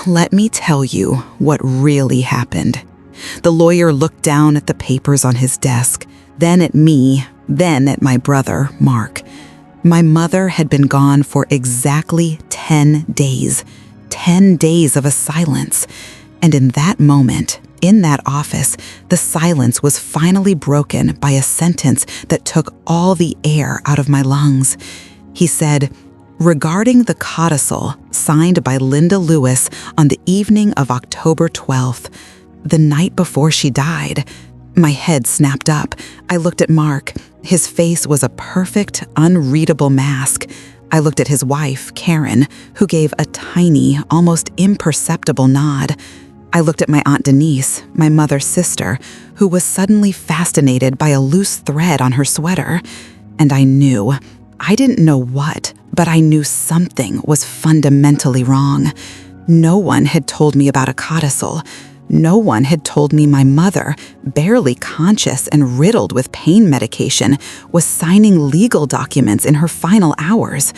let me tell you what really happened. The lawyer looked down at the papers on his desk, then at me, then at my brother, Mark. My mother had been gone for exactly 10 days. 10 days of a silence. And in that moment, in that office, the silence was finally broken by a sentence that took all the air out of my lungs. He said, "Regarding the codicil signed by Linda Lewis on the evening of October 12th, the night before she died." My head snapped up. I looked at Mark. His face was a perfect, unreadable mask. I looked at his wife, Karen, who gave a tiny, almost imperceptible nod. I looked at my Aunt Denise, my mother's sister, who was suddenly fascinated by a loose thread on her sweater. And I knew. I didn't know what, but I knew something was fundamentally wrong. No one had told me about a codicil. No one had told me my mother, barely conscious and riddled with pain medication, was signing legal documents in her final hours.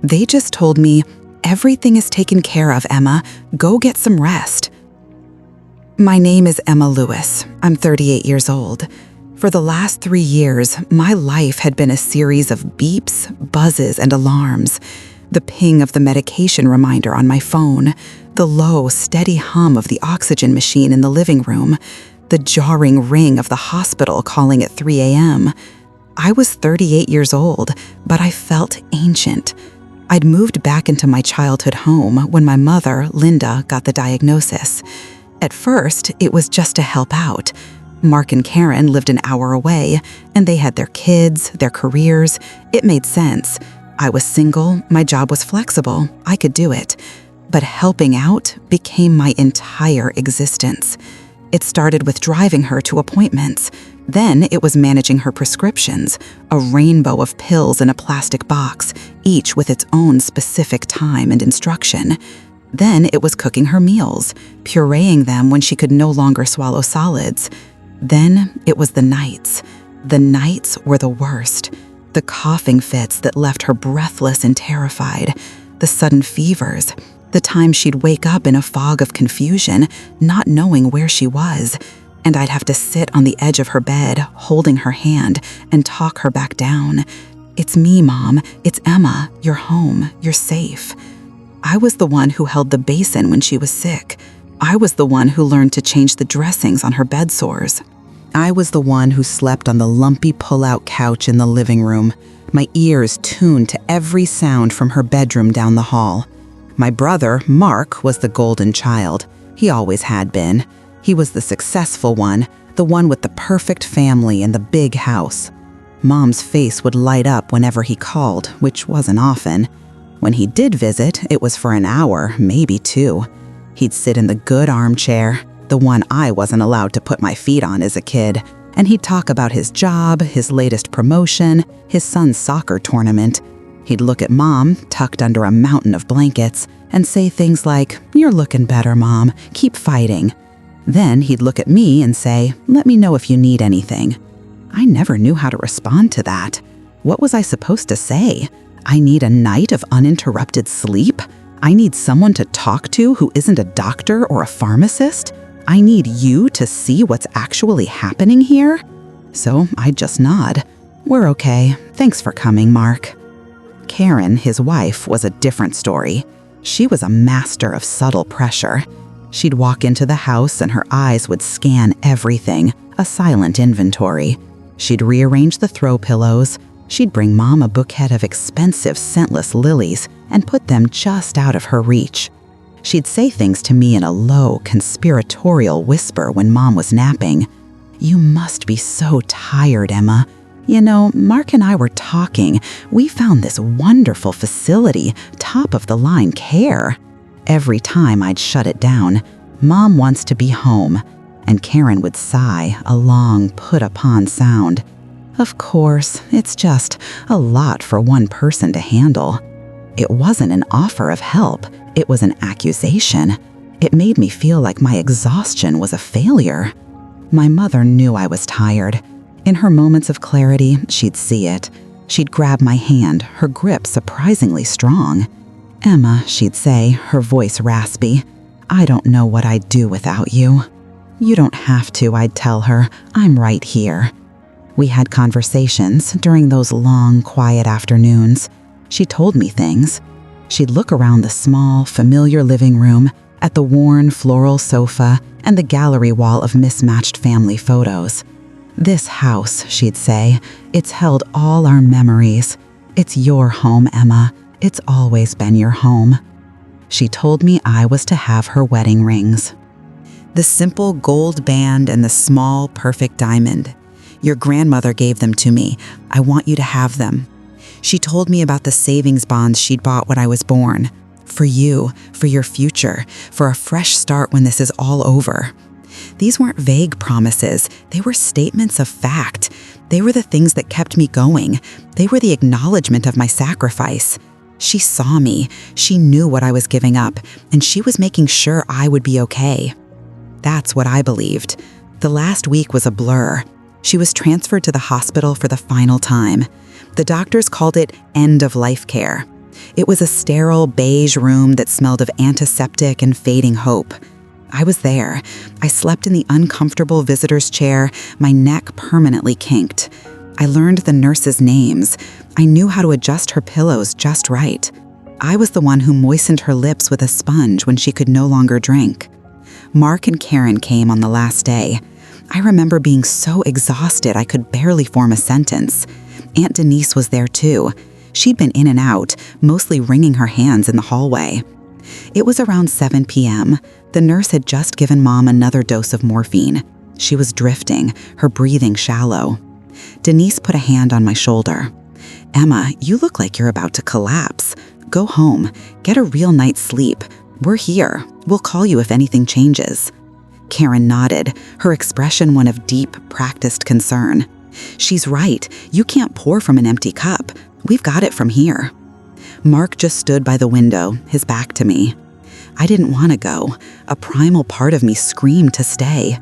They just told me, "Everything is taken care of, Emma. Go get some rest." My name is Emma Lewis. I'm 38 years old. For the last 3 years, my life had been a series of beeps, buzzes, and alarms. The ping of the medication reminder on my phone, the low, steady hum of the oxygen machine in the living room, the jarring ring of the hospital calling at 3 a.m. I was 38 years old, but I felt ancient. I'd moved back into my childhood home when my mother, Linda, got the diagnosis. At first, it was just to help out. Mark and Karen lived an hour away, and they had their kids, their careers. It made sense. I was single, my job was flexible, I could do it. But helping out became my entire existence. It started with driving her to appointments. Then it was managing her prescriptions, a rainbow of pills in a plastic box, each with its own specific time and instruction. Then it was cooking her meals, pureeing them when she could no longer swallow solids. Then it was the nights. The nights were the worst. The coughing fits that left her breathless and terrified. The sudden fevers. The time she'd wake up in a fog of confusion, not knowing where she was. And I'd have to sit on the edge of her bed, holding her hand, and talk her back down. "It's me, Mom. It's Emma. You're home. You're safe." I was the one who held the basin when she was sick. I was the one who learned to change the dressings on her bed sores. I was the one who slept on the lumpy pull-out couch in the living room, my ears tuned to every sound from her bedroom down the hall. My brother, Mark, was the golden child. He always had been. He was the successful one, the one with the perfect family and the big house. Mom's face would light up whenever he called, which wasn't often. When he did visit, it was for an hour, maybe 2. He'd sit in the good armchair, the one I wasn't allowed to put my feet on as a kid, and he'd talk about his job, his latest promotion, his son's soccer tournament. He'd look at Mom, tucked under a mountain of blankets, and say things like, "You're looking better, Mom. Keep fighting." Then he'd look at me and say, "Let me know if you need anything." I never knew how to respond to that. What was I supposed to say? I need a night of uninterrupted sleep? I need someone to talk to who isn't a doctor or a pharmacist? I need you to see what's actually happening here? So I'd just nod. "We're okay. Thanks for coming, Mark." Karen, his wife, was a different story. She was a master of subtle pressure. She'd walk into the house and her eyes would scan everything, a silent inventory. She'd rearrange the throw pillows. She'd bring Mom a bouquet of expensive scentless lilies and put them just out of her reach. She'd say things to me in a low, conspiratorial whisper when Mom was napping. "You must be so tired, Emma. You know, Mark and I were talking. We found this wonderful facility, top-of-the-line care." Every time I'd shut it down, "Mom wants to be home," and Karen would sigh, a long, put-upon sound. Of course, it's just a lot for one person to handle. It wasn't an offer of help, it was an accusation. It made me feel like my exhaustion was a failure. My mother knew I was tired. In her moments of clarity, she'd see it. She'd grab my hand, her grip surprisingly strong. "Emma," she'd say, her voice raspy, I don't know what I'd do without you." "You don't have to," I'd tell her. "I'm right here." We had conversations during those long, quiet afternoons. She told me things. She'd look around the small, familiar living room, at the worn floral sofa and the gallery wall of mismatched family photos. "This house," she'd say, "it's held all our memories. It's your home, Emma. It's always been your home." She told me I was to have her wedding rings. The simple gold band and the small, perfect diamond. "Your grandmother gave them to me. I want you to have them." She told me about the savings bonds she'd bought when I was born. "For you, for your future, for a fresh start when this is all over." These weren't vague promises. They were statements of fact. They were the things that kept me going. They were the acknowledgement of my sacrifice. She saw me. She knew what I was giving up, and she was making sure I would be okay. That's what I believed. The last week was a blur. She was transferred to the hospital for the final time. The doctors called it end-of-life care. It was a sterile, beige room that smelled of antiseptic and fading hope. I was there. I slept in the uncomfortable visitor's chair, my neck permanently kinked. I learned the nurses' names. I knew how to adjust her pillows just right. I was the one who moistened her lips with a sponge when she could no longer drink. Mark and Karen came on the last day. I remember being so exhausted I could barely form a sentence. Aunt Denise was there too. She'd been in and out, mostly wringing her hands in the hallway. It was around 7 p.m. The nurse had just given Mom another dose of morphine. She was drifting, her breathing shallow. Denise put a hand on my shoulder. "Emma, you look like you're about to collapse. Go home. Get a real night's sleep. We're here. We'll call you if anything changes." Karen nodded, her expression one of deep, practiced concern. "She's right. You can't pour from an empty cup. We've got it from here." Mark just stood by the window, his back to me. I didn't want to go. A primal part of me screamed to stay.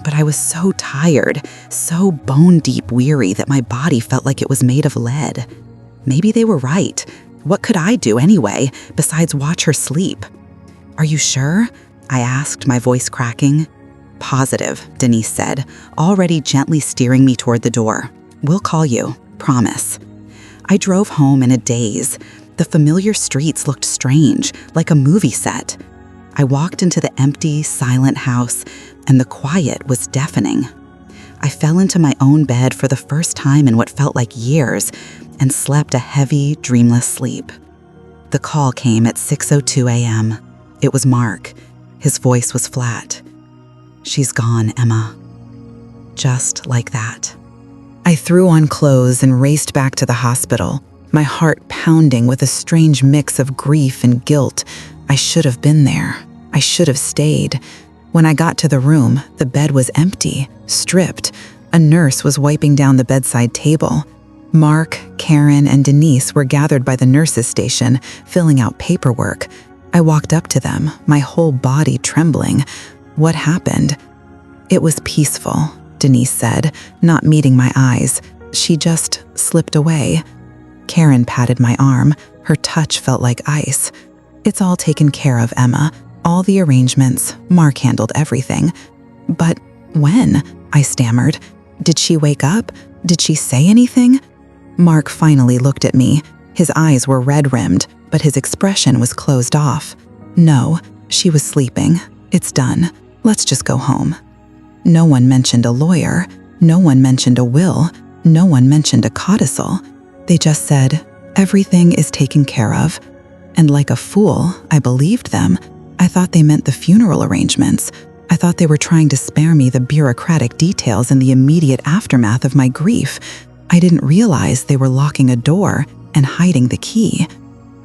But I was so tired, so bone-deep weary that my body felt like it was made of lead. Maybe they were right. What could I do anyway, besides watch her sleep? "Are you sure?" I asked, my voice cracking. "Positive," Denise said, already gently steering me toward the door. "We'll call you, promise." I drove home in a daze. The familiar streets looked strange, like a movie set. I walked into the empty, silent house, and the quiet was deafening. I fell into my own bed for the first time in what felt like years, and slept a heavy, dreamless sleep. The call came at 6:02 a.m. It was Mark. His voice was flat. "She's gone, Emma." Just like that. I threw on clothes and raced back to the hospital, my heart pounding with a strange mix of grief and guilt. I should have been there. I should have stayed. When I got to the room, the bed was empty, stripped. A nurse was wiping down the bedside table. Mark, Karen, and Denise were gathered by the nurses' station, filling out paperwork. I walked up to them, my whole body trembling. What happened? "It was peaceful," Denise said, not meeting my eyes. "She just slipped away." Karen patted my arm. Her touch felt like ice. "It's all taken care of, Emma. All the arrangements. Mark handled everything." "But when?" I stammered. "Did she wake up? Did she say anything?" Mark finally looked at me. His eyes were red-rimmed, but his expression was closed off. "No, she was sleeping. It's done. Let's just go home." No one mentioned a lawyer. No one mentioned a will. No one mentioned a codicil. They just said, "Everything is taken care of." And like a fool, I believed them. I thought they meant the funeral arrangements. I thought they were trying to spare me the bureaucratic details in the immediate aftermath of my grief. I didn't realize they were locking a door and hiding the key.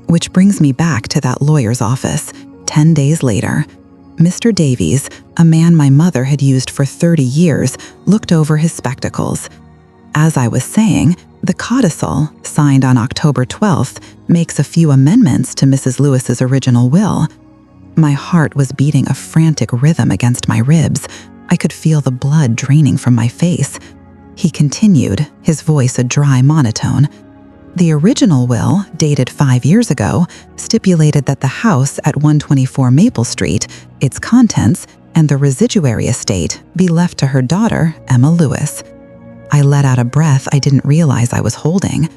Which brings me back to that lawyer's office, 10 days later. Mr. Davies, a man my mother had used for 30 years, looked over his spectacles. As I was saying, the codicil, signed on October 12th, makes a few amendments to Mrs. Lewis's original will. My heart was beating a frantic rhythm against my ribs. I could feel the blood draining from my face. He continued, his voice a dry monotone. The original will, dated 5 years ago, stipulated that the house at 124 Maple Street, its contents, and the residuary estate be left to her daughter, Emma Lewis. I let out a breath I didn't realize I was holding.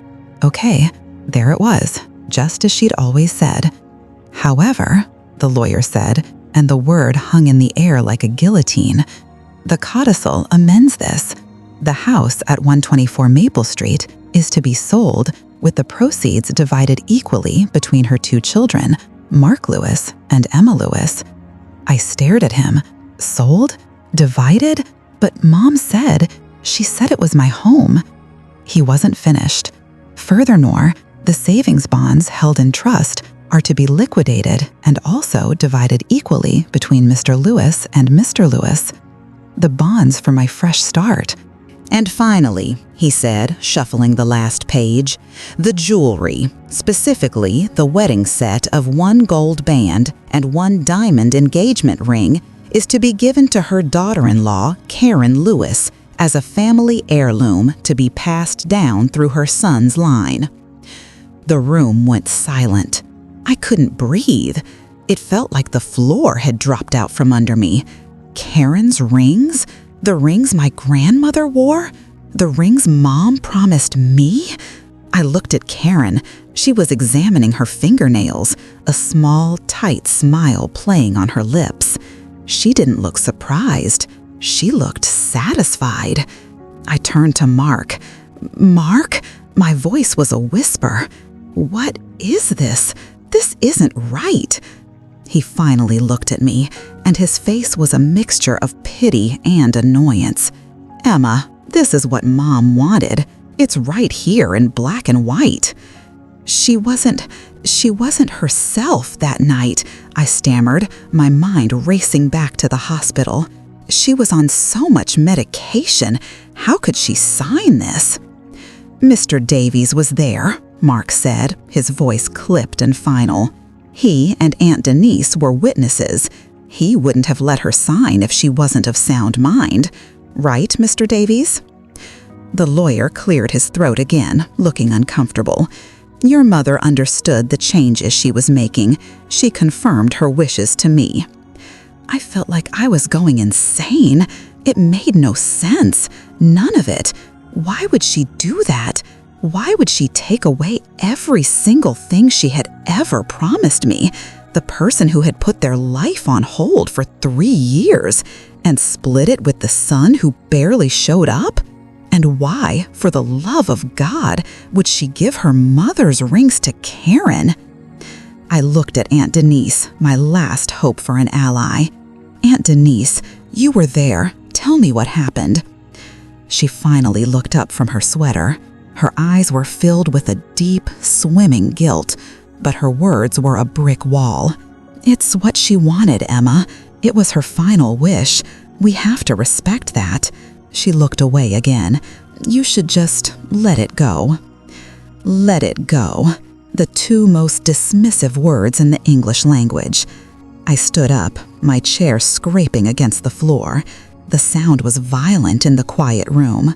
Okay, there it was, just as she'd always said. However, the lawyer said, and the word hung in the air like a guillotine, the codicil amends this. The house at 124 Maple Street is to be sold, with the proceeds divided equally between her 2 children, Mark Lewis and Emma Lewis. I stared at him. Sold? Divided? But Mom said, she said it was my home. He wasn't finished. Furthermore, the savings bonds held in trust are to be liquidated and also divided equally between Mr. Lewis and Mr. Lewis. The bonds for my fresh start. And finally, he said, shuffling the last page, the jewelry, specifically the wedding set of 1 gold band and 1 diamond engagement ring, is to be given to her daughter-in-law, Karen Lewis, as a family heirloom to be passed down through her son's line. The room went silent. I couldn't breathe. It felt like the floor had dropped out from under me. Karen's rings? The rings my grandmother wore? The rings Mom promised me? I looked at Karen. She was examining her fingernails, a small, tight smile playing on her lips. She didn't look surprised. She looked satisfied. I turned to Mark. Mark? My voice was a whisper. What is this? This isn't right. He finally looked at me, and his face was a mixture of pity and annoyance. Emma, this is what Mom wanted. It's right here in black and white. She wasn't herself that night, I stammered, my mind racing back to the hospital. She was on so much medication. How could she sign this? Mr. Davies was there, Mark said, his voice clipped and final. He and Aunt Denise were witnesses. He wouldn't have let her sign if she wasn't of sound mind. Right, Mr. Davies? The lawyer cleared his throat again, looking uncomfortable. Your mother understood the changes she was making. She confirmed her wishes to me. I felt like I was going insane. It made no sense. None of it. Why would she do that? Why would she take away every single thing she had ever promised me, the person who had put their life on hold for 3 years, and split it with the son who barely showed up? And why, for the love of God, would she give her mother's rings to Karen? I looked at Aunt Denise, my last hope for an ally. Aunt Denise, you were there. Tell me what happened. She finally looked up from her sweater. Her eyes were filled with a deep, swimming guilt, but her words were a brick wall. It's what she wanted, Emma. It was her final wish. We have to respect that. She looked away again. You should just let it go. Let it go. The 2 most dismissive words in the English language. I stood up, my chair scraping against the floor. The sound was violent in the quiet room.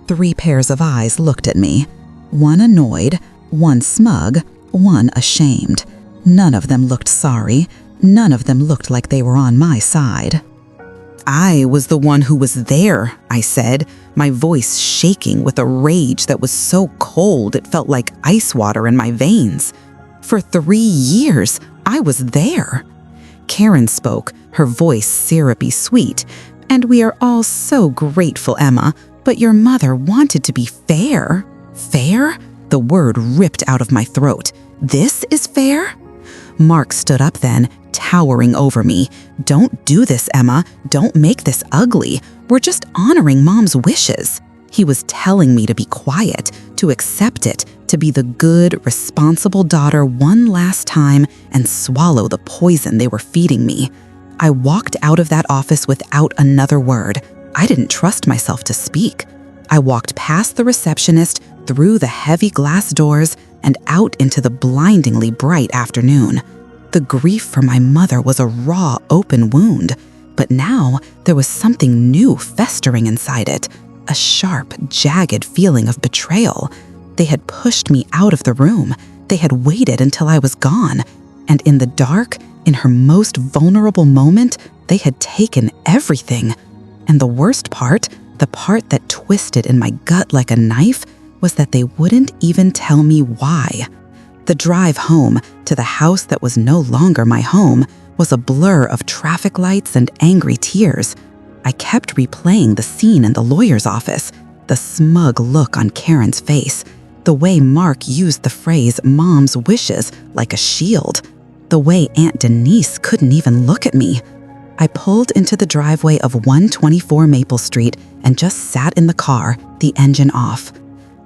3 pairs of eyes looked at me. 1 annoyed, 1 smug, 1 ashamed. None of them looked sorry. None of them looked like they were on my side. I was the one who was there, I said, my voice shaking with a rage that was so cold it felt like ice water in my veins. For 3 years, I was there. Karen spoke, her voice syrupy sweet. And we are all so grateful, Emma, but your mother wanted to be fair. Fair? The word ripped out of my throat. This is fair? Mark stood up then, towering over me. Don't do this, Emma. Don't make this ugly. We're just honoring Mom's wishes. He was telling me to be quiet, to accept it, to be the good, responsible daughter one last time and swallow the poison they were feeding me. I walked out of that office without another word. I didn't trust myself to speak. I walked past the receptionist, through the heavy glass doors, and out into the blindingly bright afternoon. The grief for my mother was a raw, open wound, but now there was something new festering inside it, a sharp, jagged feeling of betrayal. They had pushed me out of the room. They had waited until I was gone. And in the dark, in her most vulnerable moment, they had taken everything. And the worst part, the part that twisted in my gut like a knife, was that they wouldn't even tell me why. The drive home to the house that was no longer my home was a blur of traffic lights and angry tears. I kept replaying the scene in the lawyer's office, the smug look on Karen's face, the way Mark used the phrase "mom's wishes" like a shield, the way Aunt Denise couldn't even look at me. I pulled into the driveway of 124 Maple Street and just sat in the car, the engine off.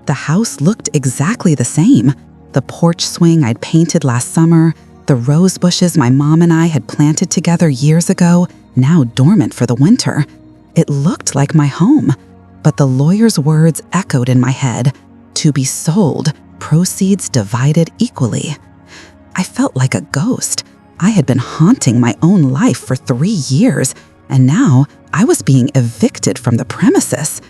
The house looked exactly the same. The porch swing I'd painted last summer, the rose bushes my mom and I had planted together years ago, now dormant for the winter. It looked like my home, but the lawyer's words echoed in my head. To be sold, proceeds divided equally. I felt like a ghost. I had been haunting my own life for 3 years, and now I was being evicted from the premises.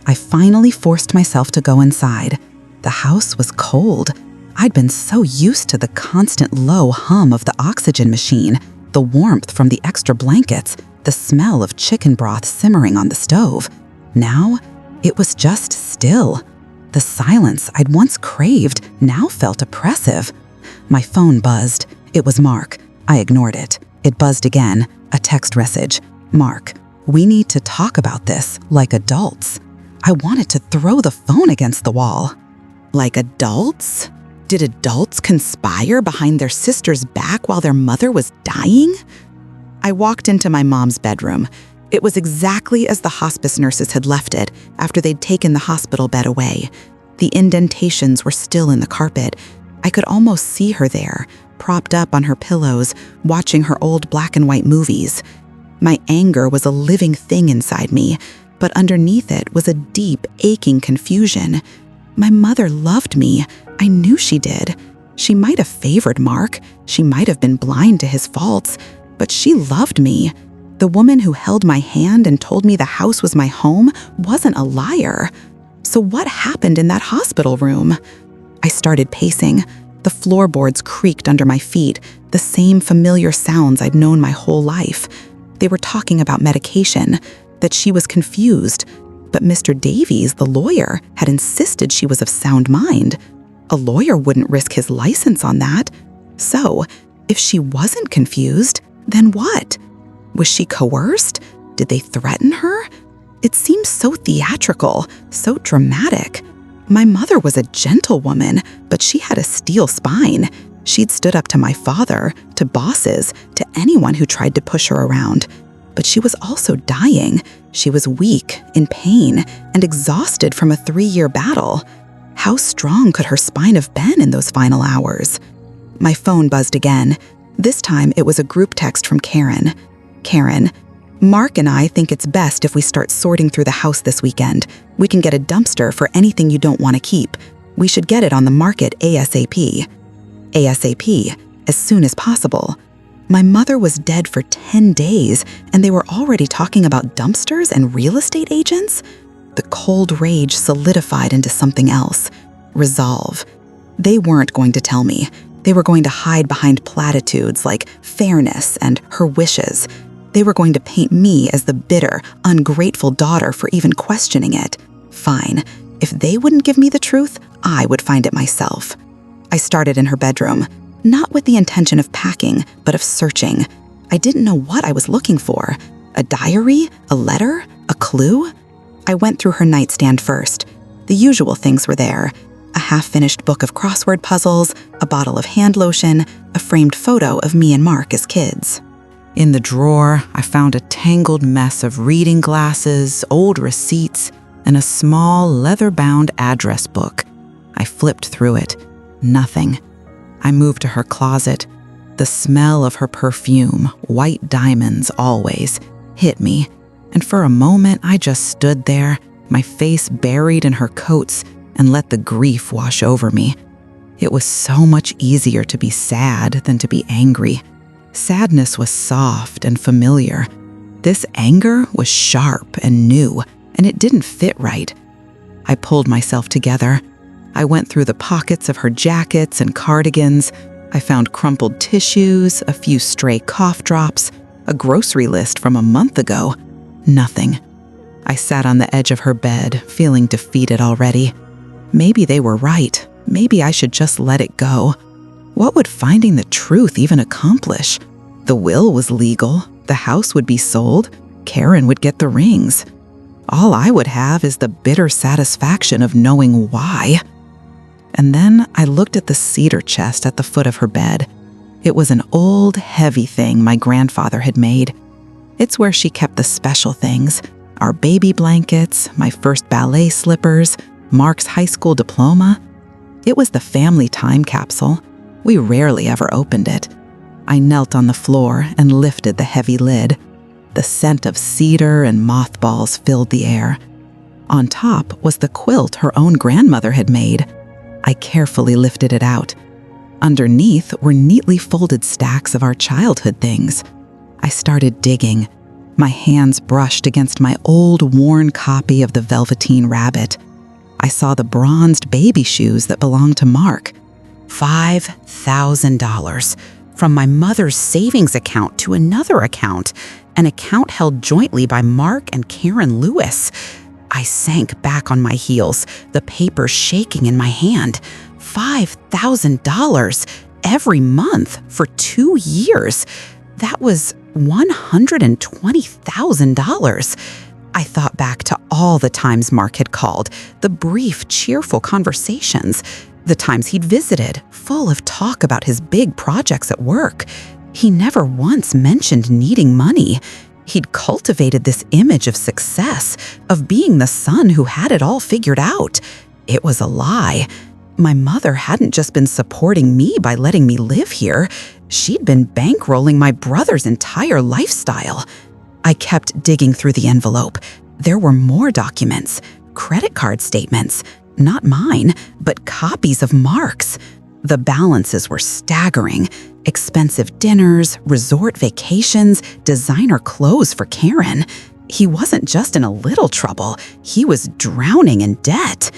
I finally forced myself to go inside. The house was cold. I'd been so used to the constant low hum of the oxygen machine, the warmth from the extra blankets, the smell of chicken broth simmering on the stove. Now, it was just still. The silence I'd once craved now felt oppressive. My phone buzzed. It was Mark. I ignored it. It buzzed again, a text message. "Mark, we need to talk about this like adults." I wanted to throw the phone against the wall. Like adults? Did adults conspire behind their sister's back while their mother was dying? I walked into my mom's bedroom. It was exactly as the hospice nurses had left it after they'd taken the hospital bed away. The indentations were still in the carpet. I could almost see her there, propped up on her pillows, watching her old black and white movies. My anger was a living thing inside me, but underneath it was a deep, aching confusion. My mother loved me. I knew she did. She might have favored Mark. She might have been blind to his faults, but she loved me. The woman who held my hand and told me the house was my home wasn't a liar. So what happened in that hospital room? I started pacing. The floorboards creaked under my feet, the same familiar sounds I'd known my whole life. They were talking about medication, that she was confused, but Mr. Davies, the lawyer, had insisted she was of sound mind. A lawyer wouldn't risk his license on that. So, if she wasn't confused, then what? Was she coerced? Did they threaten her? It seemed so theatrical, so dramatic. My mother was a gentlewoman, but she had a steel spine. She'd stood up to my father, to bosses, to anyone who tried to push her around. But she was also dying. She was weak, in pain, and exhausted from a 3-year battle. How strong could her spine have been in those final hours? My phone buzzed again. This time it was a group text from Karen. "Karen, Mark and I think it's best if we start sorting through the house this weekend. We can get a dumpster for anything you don't want to keep. We should get it on the market ASAP. ASAP, as soon as possible. My mother was dead for 10 days, and they were already talking about dumpsters and real estate agents? The cold rage solidified into something else. Resolve. They weren't going to tell me. They were going to hide behind platitudes like fairness and her wishes. They were going to paint me as the bitter, ungrateful daughter for even questioning it. Fine. If they wouldn't give me the truth, I would find it myself. I started in her bedroom, not with the intention of packing, but of searching. I didn't know what I was looking for. A diary? A letter? A clue? I went through her nightstand first. The usual things were there. A half-finished book of crossword puzzles, a bottle of hand lotion, a framed photo of me and Mark as kids. In the drawer, I found a tangled mess of reading glasses, old receipts, and a small leather-bound address book. I flipped through it. Nothing. I moved to her closet. The smell of her perfume, white diamonds always, hit me. And for a moment, I just stood there, my face buried in her coats, and let the grief wash over me. It was so much easier to be sad than to be angry. Sadness was soft and familiar. This anger was sharp and new, and it didn't fit right. I pulled myself together. I went through the pockets of her jackets and cardigans. I found crumpled tissues, a few stray cough drops, a grocery list from a month ago. Nothing. I sat on the edge of her bed, feeling defeated already. Maybe they were right. Maybe I should just let it go. What would finding the truth even accomplish? The will was legal. The house would be sold. Karen would get the rings. All I would have is the bitter satisfaction of knowing why. And then I looked at the cedar chest at the foot of her bed. It was an old, heavy thing my grandfather had made. It's where she kept the special things, our baby blankets, my first ballet slippers, Mark's high school diploma. It was the family time capsule. We rarely ever opened it. I knelt on the floor and lifted the heavy lid. The scent of cedar and mothballs filled the air. On top was the quilt her own grandmother had made. I carefully lifted it out. Underneath were neatly folded stacks of our childhood things. I started digging. My hands brushed against my old, worn copy of the Velveteen Rabbit. I saw the bronzed baby shoes that belonged to Mark. $5,000 from my mother's savings account to another account, an account held jointly by Mark and Karen Lewis. I sank back on my heels, the paper shaking in my hand. $5,000 every month for 2 years. That was $120,000. I thought back to all the times Mark had called, the brief, cheerful conversations, the times he'd visited, full of talk about his big projects at work. He never once mentioned needing money. He'd cultivated this image of success, of being the son who had it all figured out. It was a lie. My mother hadn't just been supporting me by letting me live here. She'd been bankrolling my brother's entire lifestyle. I kept digging through the envelope. There were more documents, credit card statements, not mine, but copies of Mark's. The balances were staggering. Expensive dinners, resort vacations, designer clothes for Karen. He wasn't just in a little trouble, he was drowning in debt.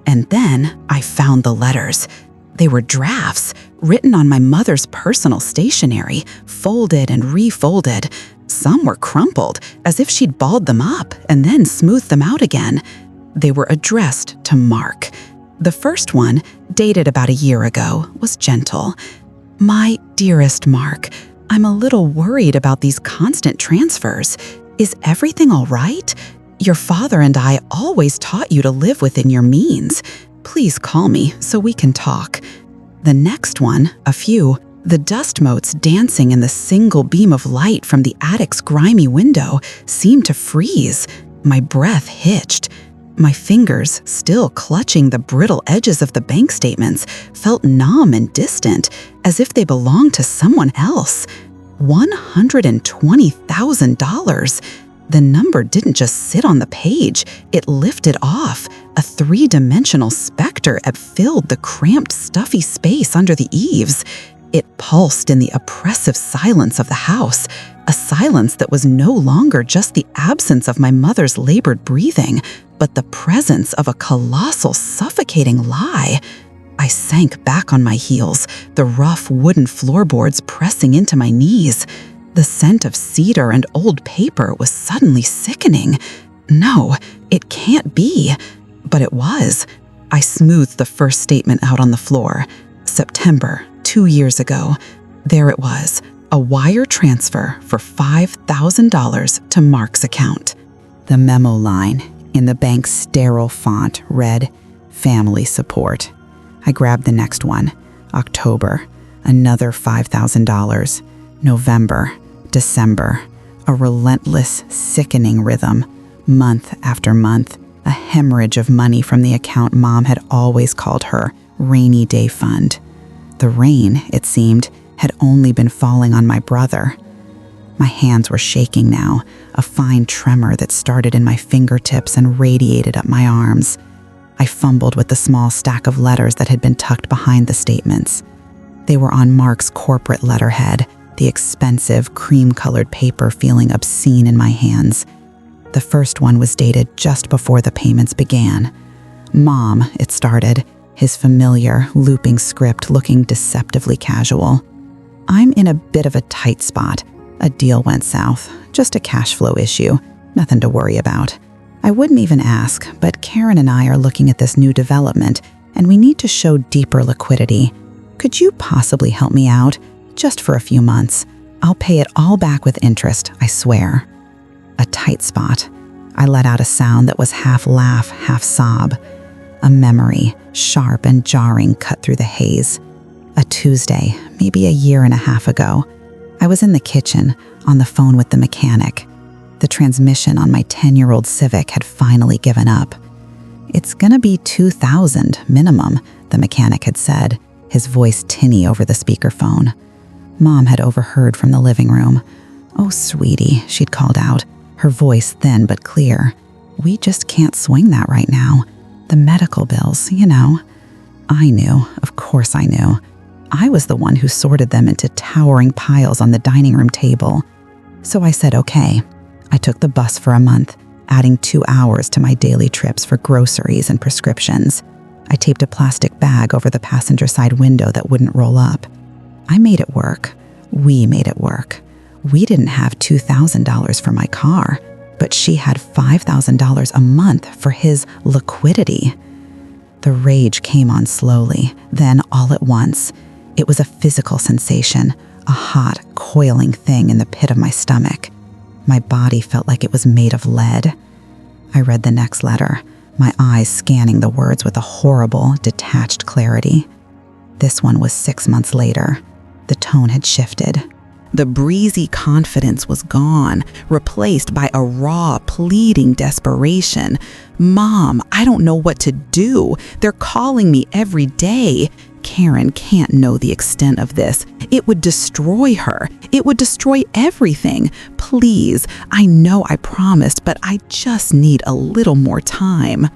And then I found the letters. They were drafts, written on my mother's personal stationery, folded and refolded. Some were crumpled, as if she'd balled them up and then smoothed them out again. They were addressed to Mark. The first one, dated about a year ago, was gentle. My dearest Mark, I'm a little worried about these constant transfers. Is everything all right? Your father and I always taught you to live within your means. Please call me so we can talk. The next one, a few, the dust motes dancing in the single beam of light from the attic's grimy window seemed to freeze. My breath hitched. My fingers, still clutching the brittle edges of the bank statements, felt numb and distant, as if they belonged to someone else. $120,000. The number didn't just sit on the page, it lifted off. A three-dimensional specter filled the cramped, stuffy space under the eaves. It pulsed in the oppressive silence of the house, a silence that was no longer just the absence of my mother's labored breathing, but the presence of a colossal, suffocating lie. I sank back on my heels, the rough wooden floorboards pressing into my knees. The scent of cedar and old paper was suddenly sickening. No, it can't be. But it was. I smoothed the first statement out on the floor. September, 2 years ago. There it was, a wire transfer for $5,000 to Mark's account. The memo line in the bank's sterile font read, "Family support." I grabbed the next one. October, another $5,000. November, December, a relentless, sickening rhythm. Month after month, a hemorrhage of money from the account Mom had always called her rainy day fund. The rain, it seemed, had only been falling on my brother. My hands were shaking now, a fine tremor that started in my fingertips and radiated up my arms. I fumbled with the small stack of letters that had been tucked behind the statements. They were on Mark's corporate letterhead, the expensive, cream-colored paper feeling obscene in my hands. The first one was dated just before the payments began. "Mom," it started, his familiar, looping script looking deceptively casual. "I'm in a bit of a tight spot. A deal went south. Just a cash flow issue. Nothing to worry about. I wouldn't even ask, but Karen and I are looking at this new development, and we need to show deeper liquidity. Could you possibly help me out? Just for a few months. I'll pay it all back with interest, I swear." A tight spot. I let out a sound that was half laugh, half sob. A memory, sharp and jarring, cut through the haze. A Tuesday, maybe a year and a half ago. I was in the kitchen, on the phone with the mechanic. The transmission on my 10-year-old Civic had finally given up. "It's gonna be $2,000 minimum," the mechanic had said, his voice tinny over the speakerphone. Mom had overheard from the living room. "Oh, sweetie," she'd called out, her voice thin but clear. "We just can't swing that right now. The medical bills, you know." I knew, of course I knew. I was the one who sorted them into towering piles on the dining room table. So I said okay. I took the bus for a month, adding 2 hours to my daily trips for groceries and prescriptions. I taped a plastic bag over the passenger side window that wouldn't roll up. I made it work. We made it work. We didn't have $2,000 for my car, but she had $5,000 a month for his liquidity. The rage came on slowly, then all at once. It was a physical sensation, a hot, coiling thing in the pit of my stomach. My body felt like it was made of lead. I read the next letter, my eyes scanning the words with a horrible, detached clarity. This one was 6 months later. The tone had shifted. The breezy confidence was gone, replaced by a raw, pleading desperation. "Mom, I don't know what to do. They're calling me every day. Karen can't know the extent of this. It would destroy her. It would destroy everything. Please, I know I promised, but I just need a little more time."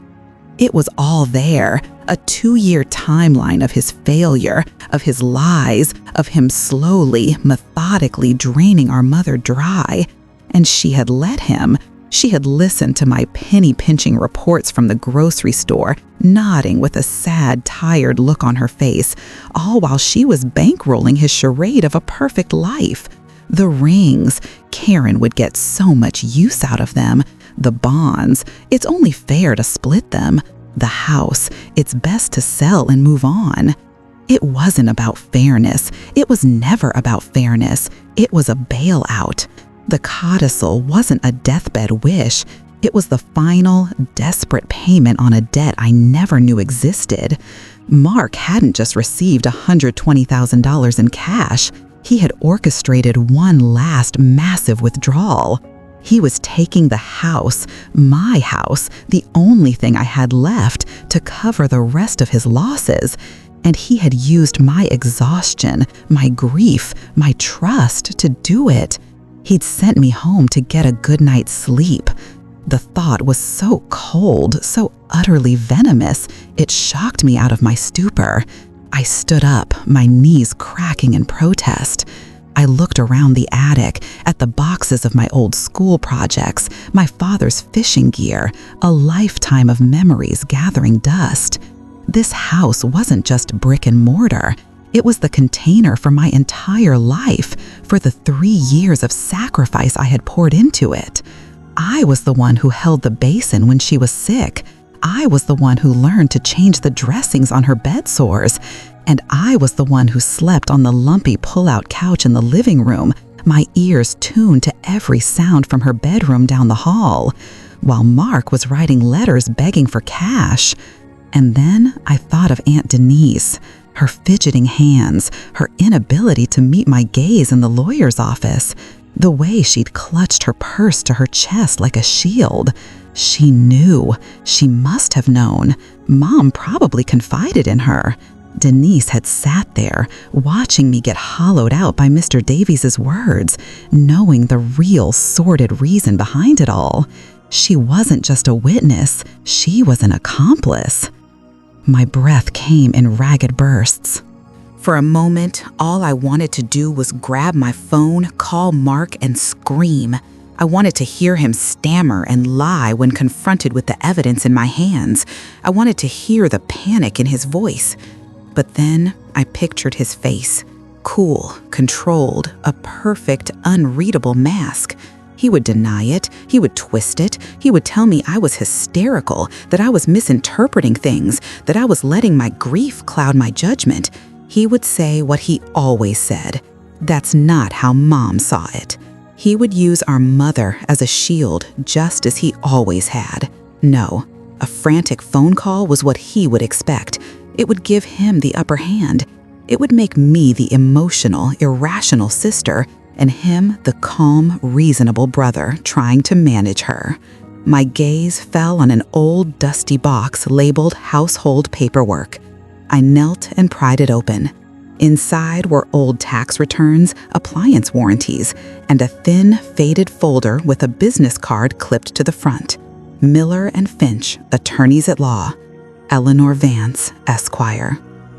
It was all there, a 2-year timeline of his failure, of his lies, of him slowly, methodically draining our mother dry. And she had let him. She had listened to my penny-pinching reports from the grocery store, nodding with a sad, tired look on her face, all while she was bankrolling his charade of a perfect life. The rings, Karen would get so much use out of them. The bonds, it's only fair to split them. The house, it's best to sell and move on. It wasn't about fairness. It was never about fairness. It was a bailout. The codicil wasn't a deathbed wish. It was the final, desperate payment on a debt I never knew existed. Mark hadn't just received $120,000 in cash. He had orchestrated one last massive withdrawal. He was taking the house, my house, the only thing I had left, to cover the rest of his losses. And he had used my exhaustion, my grief, my trust to do it. He'd sent me home to get a good night's sleep. The thought was so cold, so utterly venomous, it shocked me out of my stupor. I stood up, my knees cracking in protest. I looked around the attic, at the boxes of my old school projects, my father's fishing gear, a lifetime of memories gathering dust. This house wasn't just brick and mortar. It was the container for my entire life, for the 3 years of sacrifice I had poured into it. I was the one who held the basin when she was sick. I was the one who learned to change the dressings on her bed sores. And I was the one who slept on the lumpy pull-out couch in the living room, my ears tuned to every sound from her bedroom down the hall, while Mark was writing letters begging for cash. And then I thought of Aunt Denise, her fidgeting hands, her inability to meet my gaze in the lawyer's office, the way she'd clutched her purse to her chest like a shield. She knew. She must have known. Mom probably confided in her. Denise had sat there, watching me get hollowed out by Mr. Davies's words, knowing the real sordid reason behind it all. She wasn't just a witness, she was an accomplice. My breath came in ragged bursts. For a moment, all I wanted to do was grab my phone, call Mark, and scream. I wanted to hear him stammer and lie when confronted with the evidence in my hands. I wanted to hear the panic in his voice. But then I pictured his face, cool, controlled, a perfect, unreadable mask. He would deny it, he would twist it, he would tell me I was hysterical, that I was misinterpreting things, that I was letting my grief cloud my judgment. He would say what he always said. That's not how Mom saw it. He would use our mother as a shield, just as he always had. No, a frantic phone call was what he would expect. It would give him the upper hand. It would make me the emotional, irrational sister, and him the calm, reasonable brother trying to manage her. My gaze fell on an old, dusty box labeled household paperwork. I knelt and pried it open. Inside were old tax returns, appliance warranties, and a thin, faded folder with a business card clipped to the front. Miller and Finch, attorneys at law. Eleanor Vance, Esquire.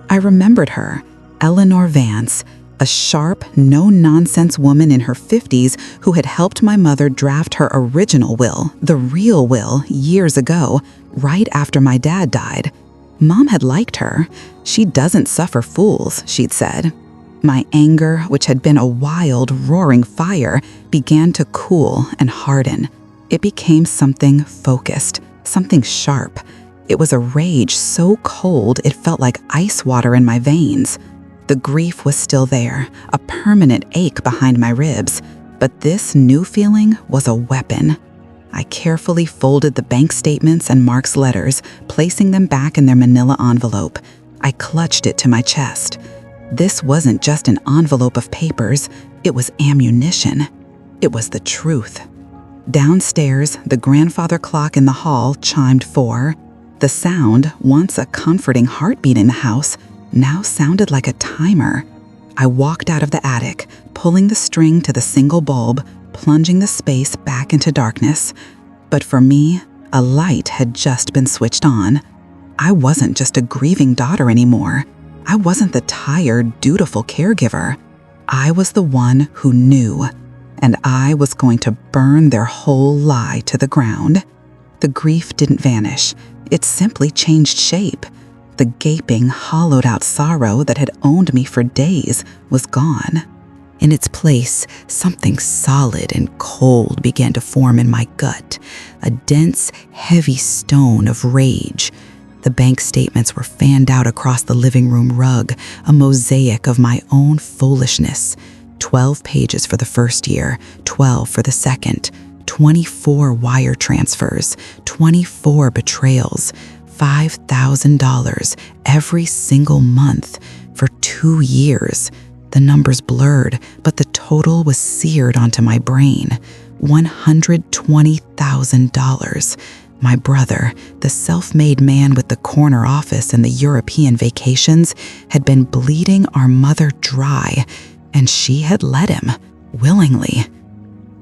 I remembered her. Eleanor Vance, a sharp, no-nonsense woman in her 50s who had helped my mother draft her original will, the real will, years ago, right after my dad died. Mom had liked her. She doesn't suffer fools, she'd said. My anger, which had been a wild, roaring fire, began to cool and harden. It became something focused, something sharp. It was a rage so cold it felt like ice water in my veins. The grief was still there, a permanent ache behind my ribs, but this new feeling was a weapon. I carefully folded the bank statements and Mark's letters, placing them back in their manila envelope. I clutched it to my chest. This wasn't just an envelope of papers, it was ammunition. It was the truth. Downstairs, the grandfather clock in the hall chimed 4. The sound, once a comforting heartbeat in the house, now sounded like a timer. I walked out of the attic, pulling the string to the single bulb, plunging the space back into darkness. But for me, a light had just been switched on. I wasn't just a grieving daughter anymore. I wasn't the tired, dutiful caregiver. I was the one who knew, and I was going to burn their whole lie to the ground. The grief didn't vanish. It simply changed shape. The gaping, hollowed-out sorrow that had owned me for days was gone. In its place, something solid and cold began to form in my gut, a dense, heavy stone of rage. The bank statements were fanned out across the living room rug, a mosaic of my own foolishness. 12 pages for the first year, 12 for the second, 24 wire transfers, 24 betrayals, $5,000 every single month for 2 years. The numbers blurred, but the total was seared onto my brain. $120,000. My brother, the self-made man with the corner office and the European vacations, had been bleeding our mother dry, and she had let him, willingly.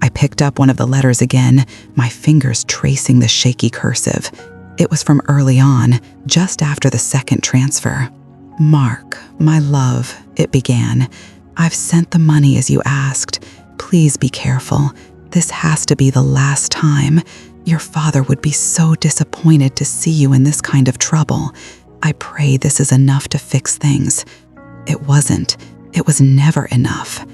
I picked up one of the letters again, my fingers tracing the shaky cursive. It was from early on, just after the second transfer. "Mark, my love," it began. "I've sent the money as you asked. Please be careful. This has to be the last time. Your father would be so disappointed to see you in this kind of trouble. I pray this is enough to fix things." It wasn't. It was never enough.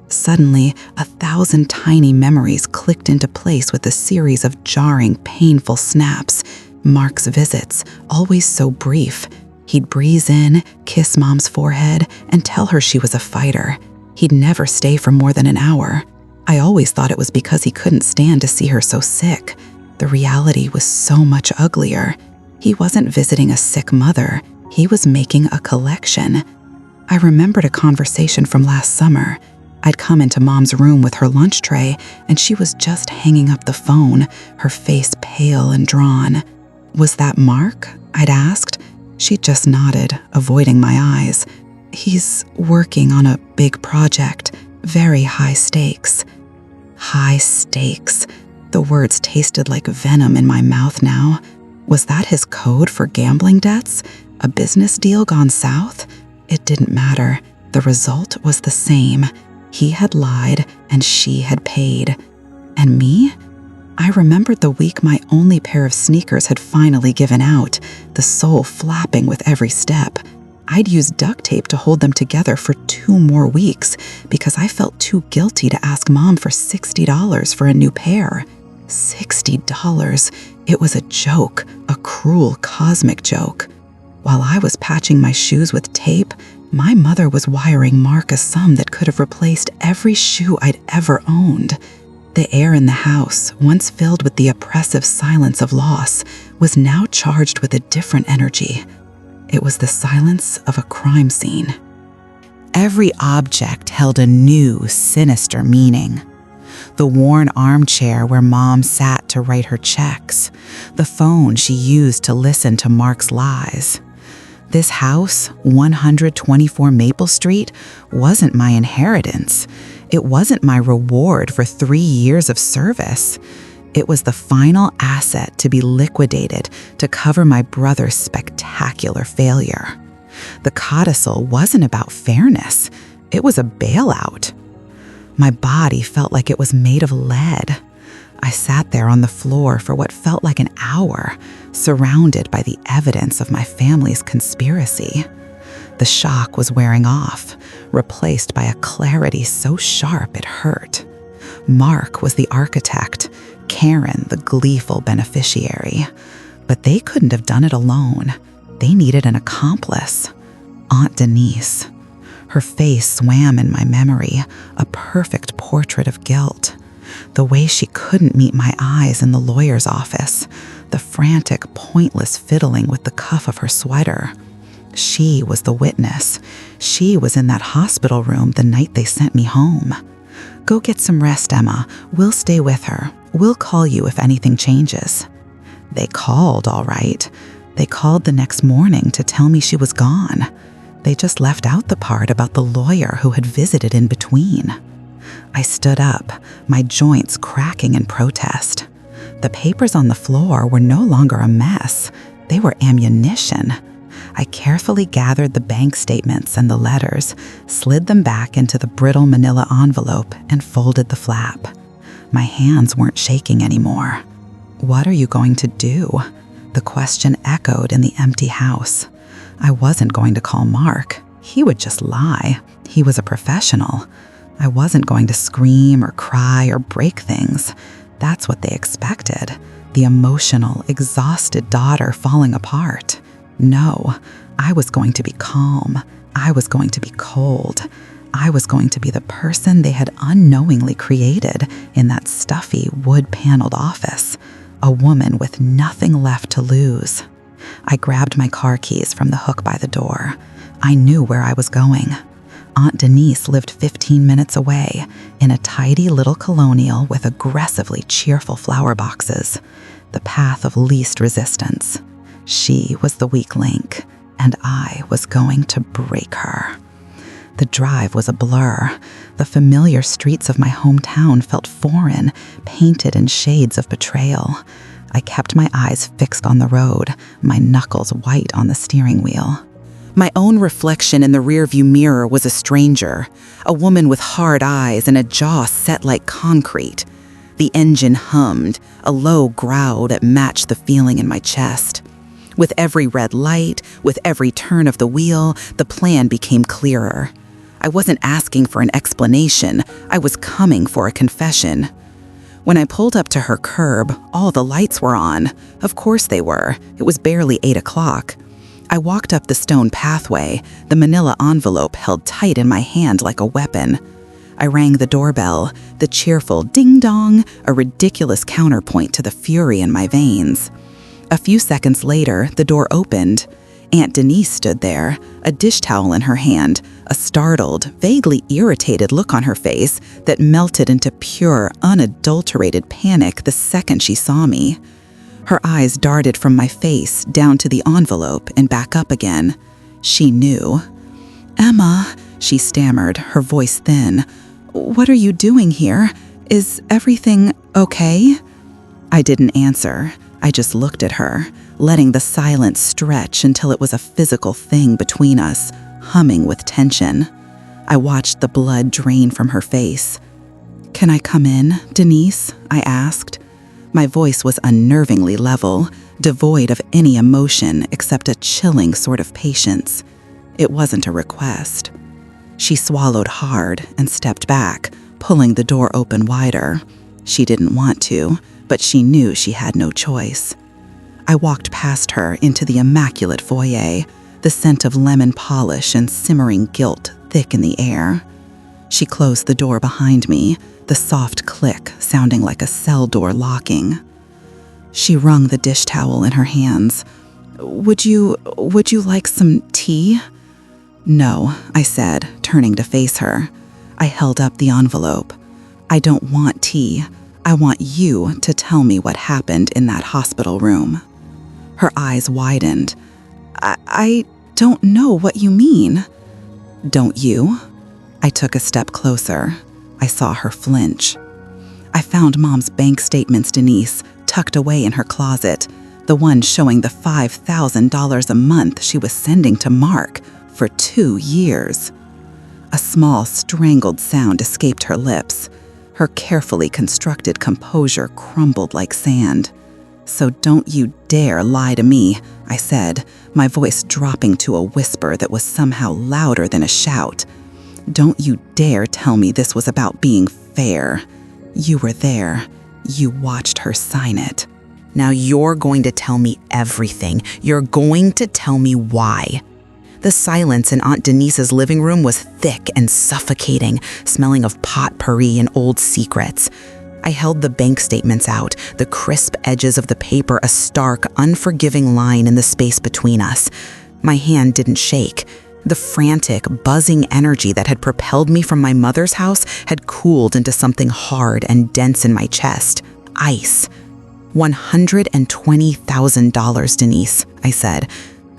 Suddenly, 1,000 tiny memories clicked into place with a series of jarring, painful snaps. Mark's visits, always so brief. He'd breeze in, kiss Mom's forehead, and tell her she was a fighter. He'd never stay for more than an hour. I always thought it was because he couldn't stand to see her so sick. The reality was so much uglier. He wasn't visiting a sick mother. He was making a collection. I remembered a conversation from last summer. I'd come into Mom's room with her lunch tray, and she was just hanging up the phone, her face pale and drawn. "Was that Mark?" I'd asked. She just nodded, avoiding my eyes. "He's working on a big project, very high stakes." High stakes. The words tasted like venom in my mouth now. Was that his code for gambling debts? A business deal gone south? It didn't matter. The result was the same. He had lied, and she had paid. And me? I remembered the week my only pair of sneakers had finally given out, the sole flapping with every step. I'd used duct tape to hold them together for 2 more weeks because I felt too guilty to ask Mom for $60 for a new pair. $60. It was a joke, a cruel cosmic joke. While I was patching my shoes with tape, my mother was wiring Mark a sum that could have replaced every shoe I'd ever owned. The air in the house, once filled with the oppressive silence of loss, was now charged with a different energy. It was the silence of a crime scene. Every object held a new, sinister meaning. The worn armchair where Mom sat to write her checks, the phone she used to listen to Mark's lies. This house, 124 Maple Street, wasn't my inheritance. It wasn't my reward for 3 years of service. It was the final asset to be liquidated to cover my brother's spectacular failure. The codicil wasn't about fairness. It was a bailout. My body felt like it was made of lead. I sat there on the floor for what felt like an hour, surrounded by the evidence of my family's conspiracy. The shock was wearing off, replaced by a clarity so sharp it hurt. Mark was the architect, Karen the gleeful beneficiary. But they couldn't have done it alone. They needed an accomplice. Aunt Denise. Her face swam in my memory, a perfect portrait of guilt. The way she couldn't meet my eyes in the lawyer's office, the frantic, pointless fiddling with the cuff of her sweater. She was the witness. She was in that hospital room the night they sent me home. Go get some rest, Emma. We'll stay with her. We'll call you if anything changes. They called, all right. They called the next morning to tell me she was gone. They just left out the part about the lawyer who had visited in between. I stood up, my joints cracking in protest. The papers on the floor were no longer a mess. They were ammunition. I carefully gathered the bank statements and the letters, slid them back into the brittle manila envelope, and folded the flap. My hands weren't shaking anymore. What are you going to do? The question echoed in the empty house. I wasn't going to call Mark. He would just lie. He was a professional. I wasn't going to scream or cry or break things. That's what they expected. The emotional, exhausted daughter falling apart. No, I was going to be calm. I was going to be cold. I was going to be the person they had unknowingly created in that stuffy, wood-paneled office. A woman with nothing left to lose. I grabbed my car keys from the hook by the door. I knew where I was going. Aunt Denise lived 15 minutes away, in a tidy little colonial with aggressively cheerful flower boxes. The path of least resistance. She was the weak link, and I was going to break her. The drive was a blur. The familiar streets of my hometown felt foreign, painted in shades of betrayal. I kept my eyes fixed on the road, my knuckles white on the steering wheel. My own reflection in the rearview mirror was a stranger, a woman with hard eyes and a jaw set like concrete. The engine hummed, a low growl that matched the feeling in my chest. With every red light, with every turn of the wheel, the plan became clearer. I wasn't asking for an explanation. I was coming for a confession. When I pulled up to her curb, all the lights were on. Of course they were. It was barely 8 o'clock. I walked up the stone pathway, the manila envelope held tight in my hand like a weapon. I rang the doorbell, the cheerful ding-dong, a ridiculous counterpoint to the fury in my veins. A few seconds later, the door opened. Aunt Denise stood there, a dish towel in her hand, a startled, vaguely irritated look on her face that melted into pure, unadulterated panic the second she saw me. Her eyes darted from my face down to the envelope and back up again. She knew. "Emma," she stammered, her voice thin. "What are you doing here? Is everything okay?" I didn't answer. I just looked at her, letting the silence stretch until it was a physical thing between us, humming with tension. I watched the blood drain from her face. "Can I come in, Denise?" I asked. My voice was unnervingly level, devoid of any emotion except a chilling sort of patience. It wasn't a request. She swallowed hard and stepped back, pulling the door open wider. She didn't want to, but she knew she had no choice. I walked past her into the immaculate foyer, the scent of lemon polish and simmering guilt thick in the air. She closed the door behind me, the soft click sounding like a cell door locking. She wrung the dish towel in her hands. Would you like some tea?" "No," I said, turning to face her. I held up the envelope. "I don't want tea. I want you to tell me what happened in that hospital room." Her eyes widened. I don't know what you mean." "Don't you?" I took a step closer. I saw her flinch. "I found Mom's bank statements, Denise, tucked away in her closet, the one showing the $5,000 a month she was sending to Mark for 2 years. A small, strangled sound escaped her lips. Her carefully constructed composure crumbled like sand. "So don't you dare lie to me," I said, my voice dropping to a whisper that was somehow louder than a shout. "Don't you dare tell me this was about being fair. You were there. You watched her sign it." Now you're going to tell me everything. You're going to tell me why. The silence in Aunt Denise's living room was thick and suffocating, smelling of potpourri and old secrets. I held the bank statements out, the crisp edges of the paper a stark, unforgiving line in the space between us. My hand didn't shake. The frantic, buzzing energy that had propelled me from my mother's house had cooled into something hard and dense in my chest. Ice. $120,000, Denise, I said.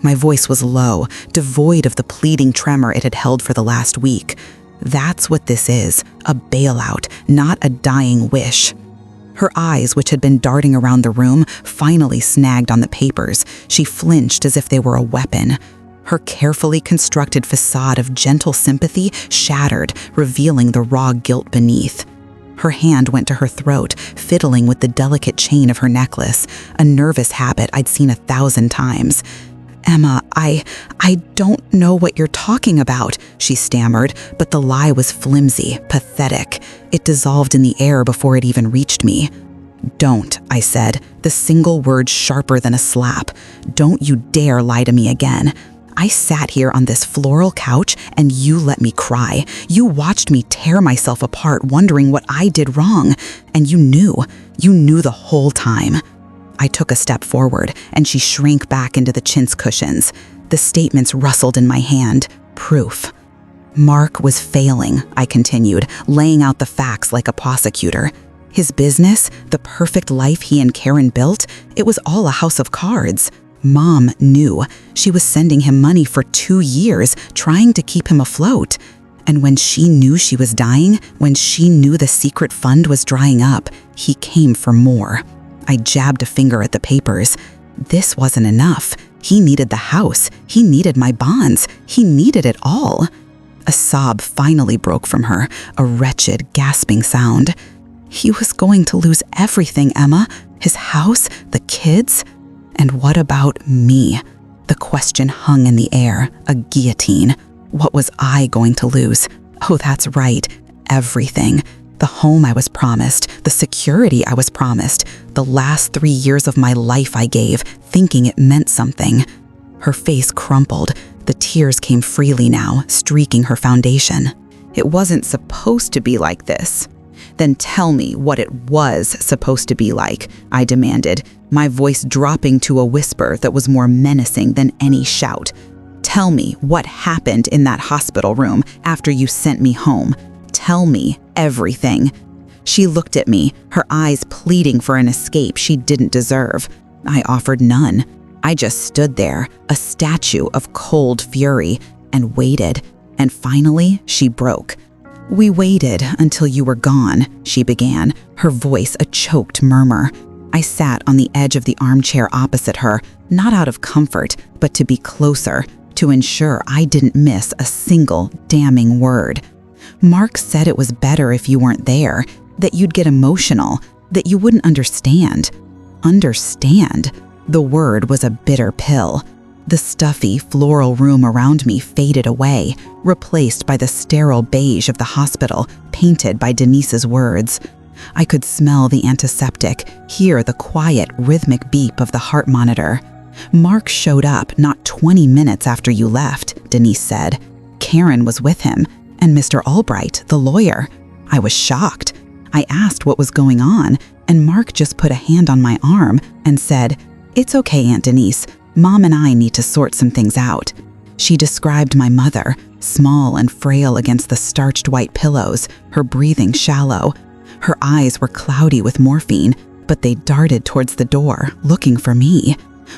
My voice was low, devoid of the pleading tremor it had held for the last week. That's what this is, a bailout, not a dying wish. Her eyes, which had been darting around the room, finally snagged on the papers. She flinched as if they were a weapon. Her carefully constructed facade of gentle sympathy shattered, revealing the raw guilt beneath. Her hand went to her throat, fiddling with the delicate chain of her necklace, a nervous habit I'd seen 1,000 times. "Emma, I don't know what you're talking about," she stammered, but the lie was flimsy, pathetic. It dissolved in the air before it even reached me. "Don't," I said, the single word sharper than a slap. "Don't you dare lie to me again. I sat here on this floral couch and you let me cry. You watched me tear myself apart wondering what I did wrong. And you knew the whole time." I took a step forward and she shrank back into the chintz cushions. The statements rustled in my hand. Proof. "Mark was failing," I continued, laying out the facts like a prosecutor. His business, the perfect life he and Karen built, it was all a house of cards. Mom knew. She was sending him money for 2 years, trying to keep him afloat. And when she knew she was dying, when she knew the secret fund was drying up, he came for more. I jabbed a finger at the papers. This wasn't enough. He needed the house. He needed my bonds. He needed it all. A sob finally broke from her, a wretched, gasping sound. He was going to lose everything, Emma. His house, the kids. And what about me? The question hung in the air, a guillotine. What was I going to lose? Oh, that's right. Everything. The home I was promised, the security I was promised, the last 3 years of my life I gave, thinking it meant something. Her face crumpled. The tears came freely now, streaking her foundation. "It wasn't supposed to be like this." "Then tell me what it was supposed to be like," I demanded, my voice dropping to a whisper that was more menacing than any shout. "Tell me what happened in that hospital room after you sent me home. Tell me everything." She looked at me, her eyes pleading for an escape she didn't deserve. I offered none. I just stood there, a statue of cold fury, and waited. And finally, she broke. "We waited until you were gone," she began, her voice a choked murmur. I sat on the edge of the armchair opposite her, not out of comfort, but to be closer, to ensure I didn't miss a single damning word. "Mark said it was better if you weren't there. that you'd get emotional, that you wouldn't understand. Understand. The word was a bitter pill. The stuffy, floral room around me faded away, replaced by the sterile beige of the hospital, painted by Denise's words. I could smell the antiseptic, hear the quiet, rhythmic beep of the heart monitor. Mark showed up not 20 minutes after you left, Denise said. Karen was with him, and Mr. Albright, the lawyer. I was shocked. I asked what was going on, and Mark just put a hand on my arm and said, "It's okay, Aunt Denise. Mom and I need to sort some things out." She described my mother, small and frail against the starched white pillows, her breathing shallow. Her eyes were cloudy with morphine, but they darted towards the door, looking for me.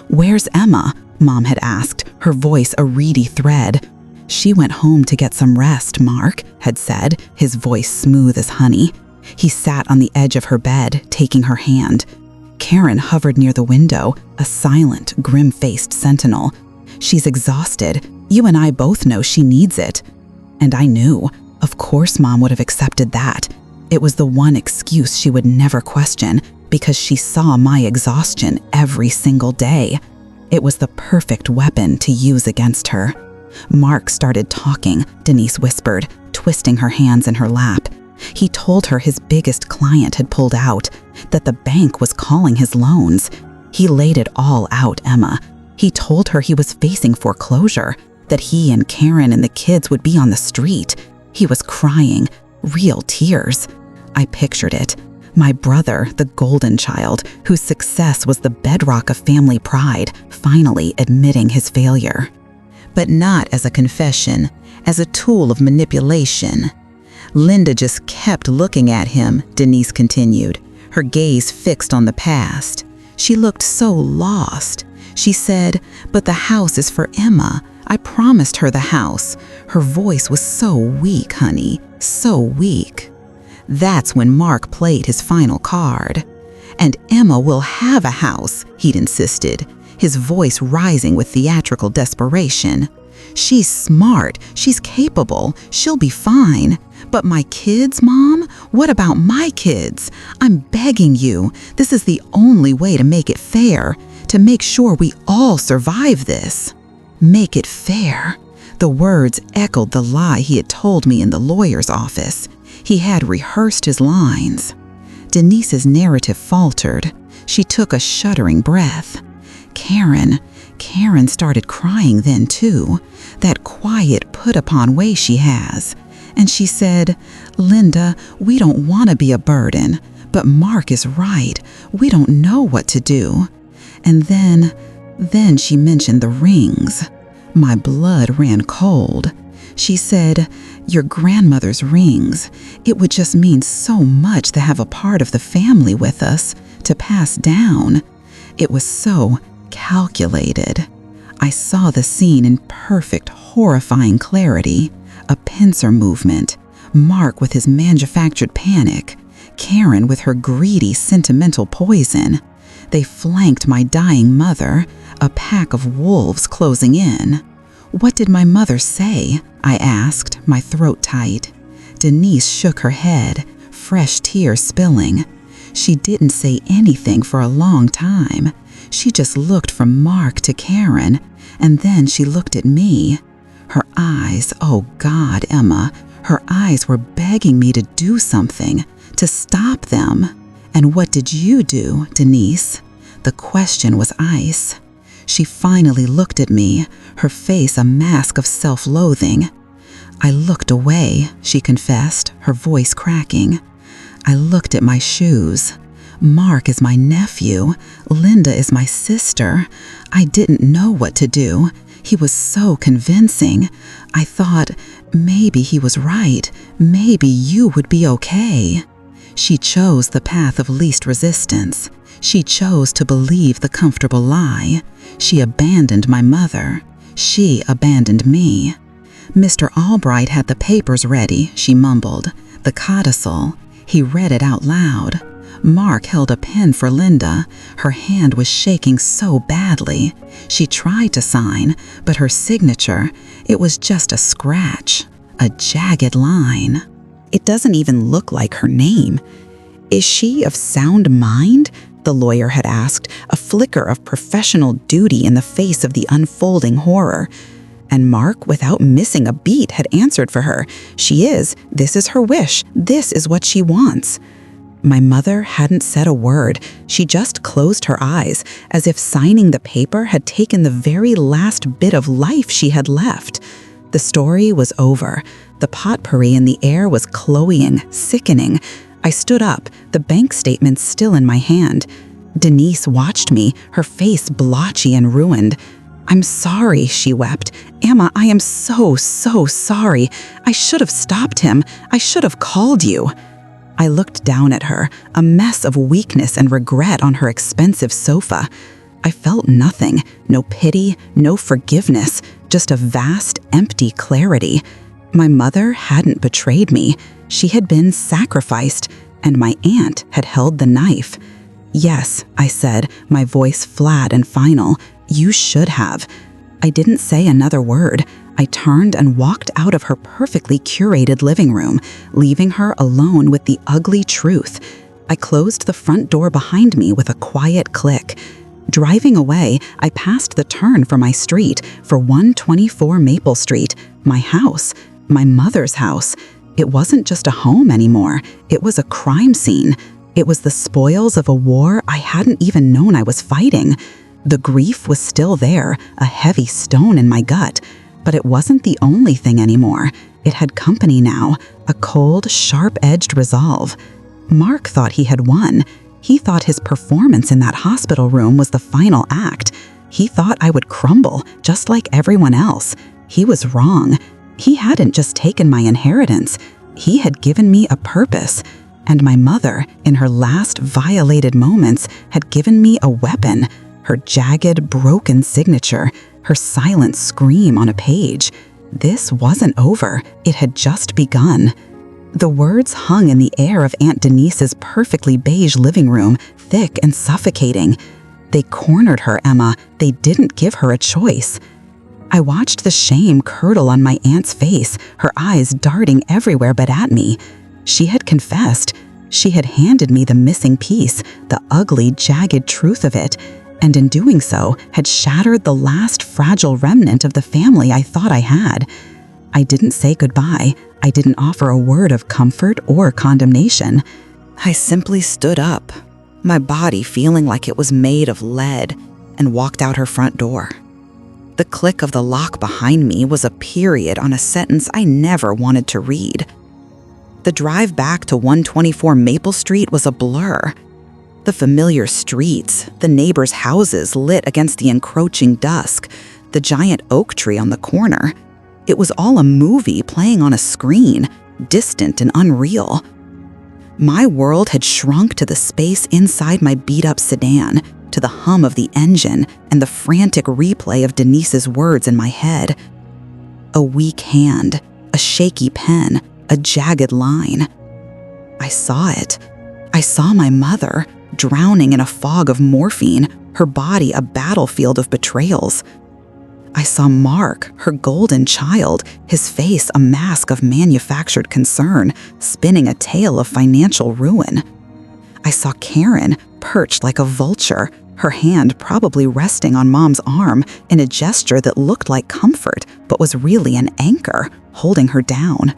"Where's Emma?" Mom had asked, her voice a reedy thread. "She went home to get some rest," Mark had said, his voice smooth as honey. He sat on the edge of her bed, taking her hand. Karen hovered near the window, a silent, grim-faced sentinel. "She's exhausted. You and I both know she needs it." And I knew. Of course Mom would have accepted that. It was the one excuse she would never question, because she saw my exhaustion every single day. It was the perfect weapon to use against her. Mark started talking, Denise whispered, twisting her hands in her lap. He told her his biggest client had pulled out, that the bank was calling his loans. He laid it all out, Emma. He told her he was facing foreclosure, that he and Karen and the kids would be on the street. He was crying, real tears. I pictured it. My brother, the golden child, whose success was the bedrock of family pride, finally admitting his failure. But not as a confession, as a tool of manipulation. Linda just kept looking at him, Denise continued, her gaze fixed on the past. She looked so lost. She said, "But the house is for Emma. I promised her the house." Her voice was so weak, honey, so weak. That's when Mark played his final card. "And Emma will have a house," he'd insisted, his voice rising with theatrical desperation. "She's smart, she's capable, she'll be fine. But my kids, Mom? What about my kids? I'm begging you, this is the only way to make it fair, to make sure we all survive this." Make it fair. The words echoed the lie he had told me in the lawyer's office. He had rehearsed his lines. Denise's narrative faltered. She took a shuddering breath. Karen started crying then too, that quiet put-upon way she has. And she said, "Linda, we don't want to be a burden, but Mark is right. We don't know what to do." And then she mentioned the rings. My blood ran cold. She said, "Your grandmother's rings. It would just mean so much to have a part of the family with us, to pass down." It was so calculated. I saw the scene in perfect, horrifying clarity. A pincer movement, Mark with his manufactured panic, Karen with her greedy, sentimental poison. They flanked my dying mother, a pack of wolves closing in. "What did my mother say?" I asked, my throat tight. Denise shook her head, fresh tears spilling. She didn't say anything for a long time. She just looked from Mark to Karen, and then she looked at me. Her eyes, oh God, Emma, her eyes were begging me to do something, to stop them. "And what did you do, Denise?" The question was ice. She finally looked at me, her face a mask of self-loathing. "I looked away," she confessed, her voice cracking. "I looked at my shoes. Mark is my nephew. Linda is my sister. I didn't know what to do. He was so convincing. I thought, maybe he was right. Maybe you would be okay." She chose the path of least resistance. She chose to believe the comfortable lie. She abandoned my mother. She abandoned me. "Mr. Albright had the papers ready," she mumbled. "The codicil." He read it out loud. Mark held a pen for Linda. Her hand was shaking so badly. She tried to sign, but her signature, it was just a scratch, a jagged line. "It doesn't even look like her name. "Is she of sound mind?" the lawyer had asked, a flicker of professional duty in the face of the unfolding horror. And Mark, without missing a beat, had answered for her. "She is. This is her wish. This is what she wants." My mother hadn't said a word. She just closed her eyes, as if signing the paper had taken the very last bit of life she had left. The story was over. The potpourri in the air was cloying, sickening. I stood up, the bank statement still in my hand. Denise watched me, her face blotchy and ruined. "I'm sorry," she wept. "Emma, I am so sorry. I should have stopped him. I should have called you." I looked down at her, a mess of weakness and regret on her expensive sofa. I felt nothing, no pity, no forgiveness, just a vast, empty clarity. My mother hadn't betrayed me. She had been sacrificed, and my aunt had held the knife. "Yes," I said, my voice flat and final. "You should have." I didn't say another word. I turned and walked out of her perfectly curated living room, leaving her alone with the ugly truth. I closed the front door behind me with a quiet click. Driving away, I passed the turn for my street, for 124 Maple Street, my house, my mother's house. It wasn't just a home anymore. It was a crime scene. It was the spoils of a war I hadn't even known I was fighting. The grief was still there, a heavy stone in my gut. But it wasn't the only thing anymore. It had company now, a cold, sharp-edged resolve. Mark thought he had won. He thought his performance in that hospital room was the final act. He thought I would crumble, just like everyone else. He was wrong. He hadn't just taken my inheritance. He had given me a purpose. And my mother, in her last violated moments, had given me a weapon. Her jagged, broken signature, her silent scream on a page. This wasn't over. It had just begun. The words hung in the air of Aunt Denise's perfectly beige living room, thick and suffocating. They cornered her, Emma. They didn't give her a choice. I watched the shame curdle on my aunt's face, her eyes darting everywhere but at me. She had confessed. She had handed me the missing piece, the ugly, jagged truth of it, and in doing so, had shattered the last fragile remnant of the family I thought I had. I didn't say goodbye. I didn't offer a word of comfort or condemnation. I simply stood up, my body feeling like it was made of lead, and walked out her front door. The click of the lock behind me was a period on a sentence I never wanted to read. The drive back to 124 Maple Street was a blur. The familiar streets, the neighbors' houses lit against the encroaching dusk, the giant oak tree on the corner. It was all a movie playing on a screen, distant and unreal. My world had shrunk to the space inside my beat-up sedan, to the hum of the engine and the frantic replay of Denise's words in my head. A weak hand, a shaky pen, a jagged line. I saw it. I saw my mother, drowning in a fog of morphine, her body a battlefield of betrayals. I saw Mark, her golden child, his face a mask of manufactured concern, spinning a tale of financial ruin. I saw Karen, perched like a vulture, her hand probably resting on Mom's arm in a gesture that looked like comfort, but was really an anchor, holding her down.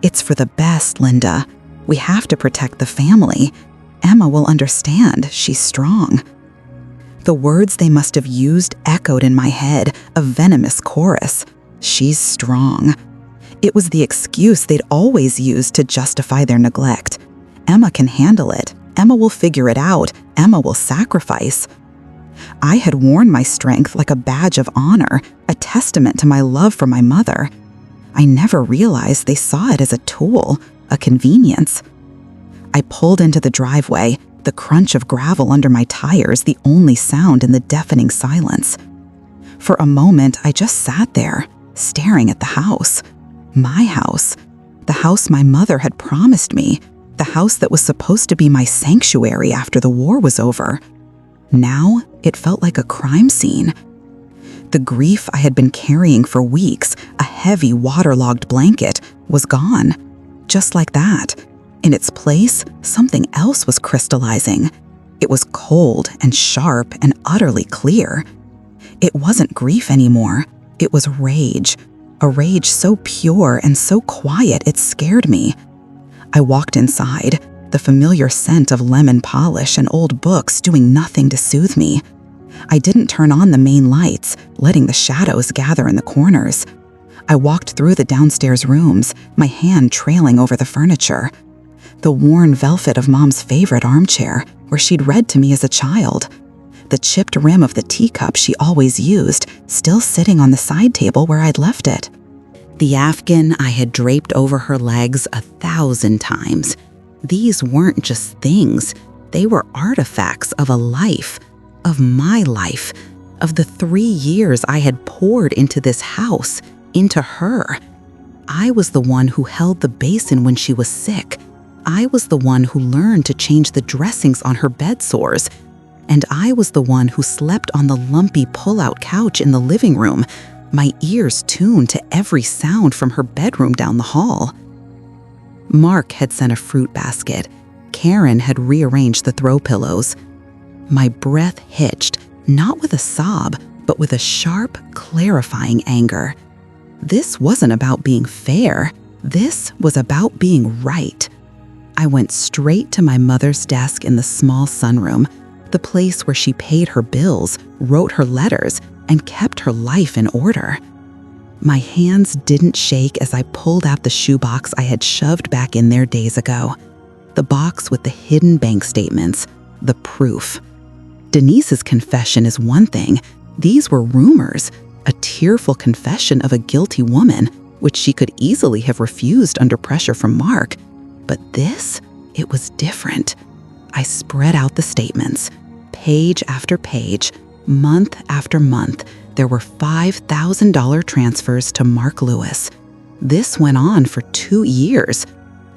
"It's for the best, Linda. We have to protect the family. Emma will understand. She's strong." The words they must have used echoed in my head, a venomous chorus. She's strong. It was the excuse they'd always used to justify their neglect. Emma can handle it. Emma will figure it out. Emma will sacrifice. I had worn my strength like a badge of honor, a testament to my love for my mother. I never realized they saw it as a tool, a convenience. I pulled into the driveway, the crunch of gravel under my tires the only sound in the deafening silence. For a moment, I just sat there, staring at the house. My house. The house my mother had promised me. The house that was supposed to be my sanctuary after the war was over. Now, it felt like a crime scene. The grief I had been carrying for weeks, a heavy waterlogged blanket, was gone. Just like that. In its place, something else was crystallizing. It was cold and sharp and utterly clear. It wasn't grief anymore. It was rage. A rage so pure and so quiet it scared me. I walked inside, the familiar scent of lemon polish and old books doing nothing to soothe me. I didn't turn on the main lights, letting the shadows gather in the corners. I walked through the downstairs rooms, my hand trailing over the furniture. The worn velvet of Mom's favorite armchair, where she'd read to me as a child. The chipped rim of the teacup she always used, still sitting on the side table where I'd left it. The afghan I had draped over her legs 1,000 times. These weren't just things. They were artifacts of a life, of my life, of the 3 years I had poured into this house, into her. I was the one who held the basin when she was sick. I was the one who learned to change the dressings on her bed sores. And I was the one who slept on the lumpy pull-out couch in the living room, my ears tuned to every sound from her bedroom down the hall. Mark had sent a fruit basket. Karen had rearranged the throw pillows. My breath hitched, not with a sob, but with a sharp, clarifying anger. This wasn't about being fair. This was about being right. I went straight to my mother's desk in the small sunroom, the place where she paid her bills, wrote her letters, and kept her life in order. My hands didn't shake as I pulled out the shoebox I had shoved back in there days ago. The box with the hidden bank statements, the proof. Denise's confession is one thing. These were rumors, a tearful confession of a guilty woman, which she could easily have refused under pressure from Mark. But this, it was different. I spread out the statements. Page after page, month after month, there were $5,000 transfers to Mark Lewis. This went on for 2 years.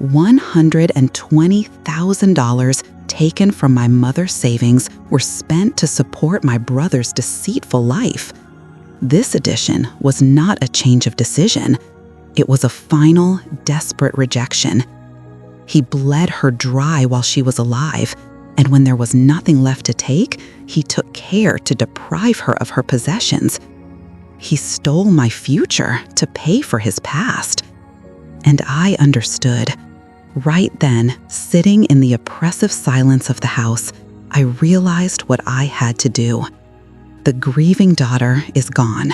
$120,000 taken from my mother's savings were spent to support my brother's deceitful life. This addition was not a change of decision. It was a final, desperate rejection. He bled her dry while she was alive, and when there was nothing left to take, he took care to deprive her of her possessions. He stole my future to pay for his past. And I understood. Right then, sitting in the oppressive silence of the house, I realized what I had to do. The grieving daughter is gone.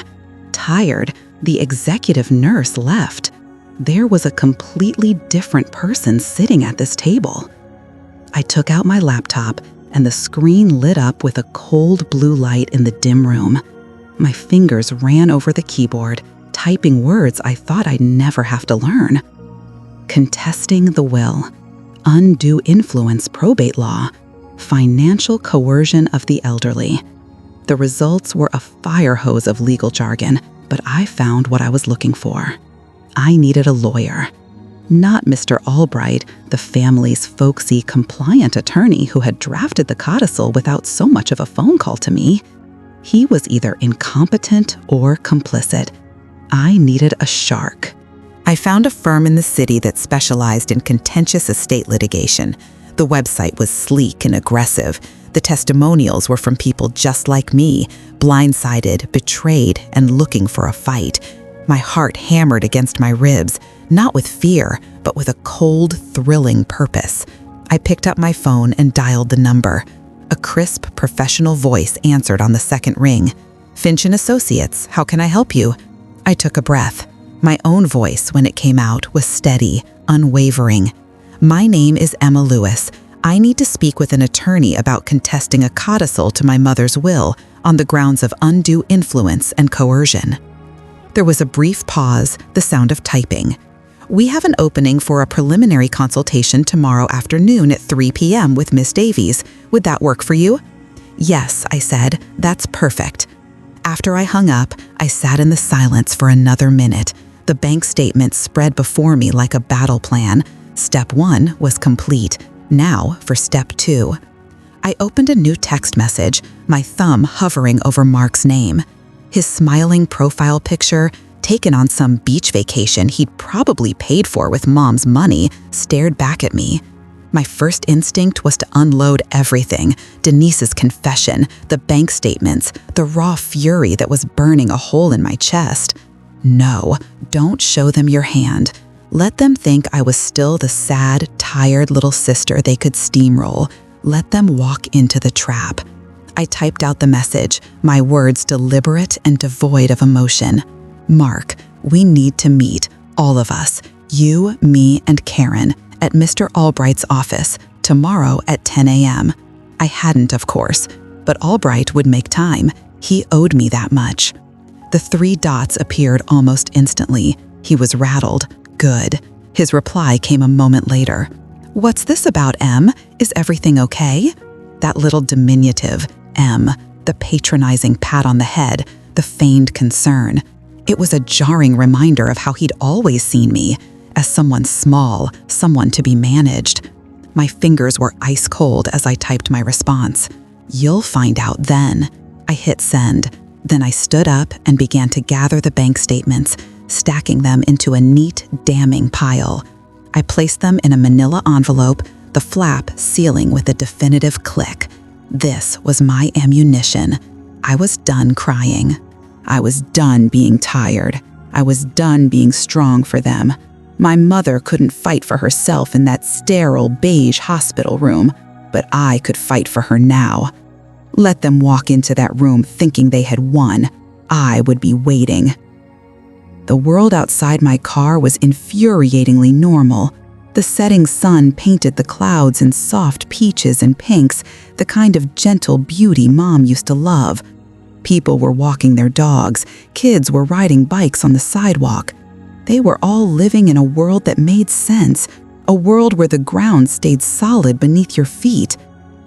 Tired, the executive nurse left. There was a completely different person sitting at this table. I took out my laptop, and the screen lit up with a cold blue light in the dim room. My fingers ran over the keyboard, typing words I thought I'd never have to learn. Contesting the will, undue influence probate law, financial coercion of the elderly. The results were a fire hose of legal jargon, but I found what I was looking for. I needed a lawyer. Not Mr. Albright, the family's folksy, compliant attorney who had drafted the codicil without so much of a phone call to me. He was either incompetent or complicit. I needed a shark. I found a firm in the city that specialized in contentious estate litigation. The website was sleek and aggressive. The testimonials were from people just like me, blindsided, betrayed, and looking for a fight. My heart hammered against my ribs, not with fear, but with a cold, thrilling purpose. I picked up my phone and dialed the number. A crisp, professional voice answered on the second ring. "Finch & Associates, how can I help you?" I took a breath. My own voice, when it came out, was steady, unwavering. "My name is Emma Lewis. I need to speak with an attorney about contesting a codicil to my mother's will on the grounds of undue influence and coercion." There was a brief pause, the sound of typing. "We have an opening for a preliminary consultation tomorrow afternoon at 3 p.m. with Miss Davies. Would that work for you?" "Yes," I said. "That's perfect." After I hung up, I sat in the silence for another minute. The bank statement spread before me like a battle plan. Step 1 was complete. Now for step 2. I opened a new text message, my thumb hovering over Mark's name. His smiling profile picture, taken on some beach vacation he'd probably paid for with Mom's money, stared back at me. My first instinct was to unload everything: Denise's confession, the bank statements, the raw fury that was burning a hole in my chest. No, don't show them your hand. Let them think I was still the sad, tired little sister they could steamroll. Let them walk into the trap. I typed out the message, my words deliberate and devoid of emotion. Mark, we need to meet, all of us, you, me, and Karen, at Mr. Albright's office, tomorrow at 10 a.m. I hadn't, of course, but Albright would make time. He owed me that much. The 3 dots appeared almost instantly. He was rattled. Good. His reply came a moment later. What's this about, M? Is everything okay? That little diminutive, M, the patronizing pat on the head, the feigned concern. It was a jarring reminder of how he'd always seen me, as someone small, someone to be managed. My fingers were ice cold as I typed my response. You'll find out then. I hit send. Then I stood up and began to gather the bank statements, stacking them into a neat, damning pile. I placed them in a manila envelope, the flap sealing with a definitive click. This was my ammunition. I was done crying. I was done being tired. I was done being strong for them. My mother couldn't fight for herself in that sterile beige hospital room, but I could fight for her now. Let them walk into that room thinking they had won. I would be waiting. The world outside my car was infuriatingly normal. The setting sun painted the clouds in soft peaches and pinks, the kind of gentle beauty Mom used to love. People were walking their dogs. Kids were riding bikes on the sidewalk. They were all living in a world that made sense, a world where the ground stayed solid beneath your feet.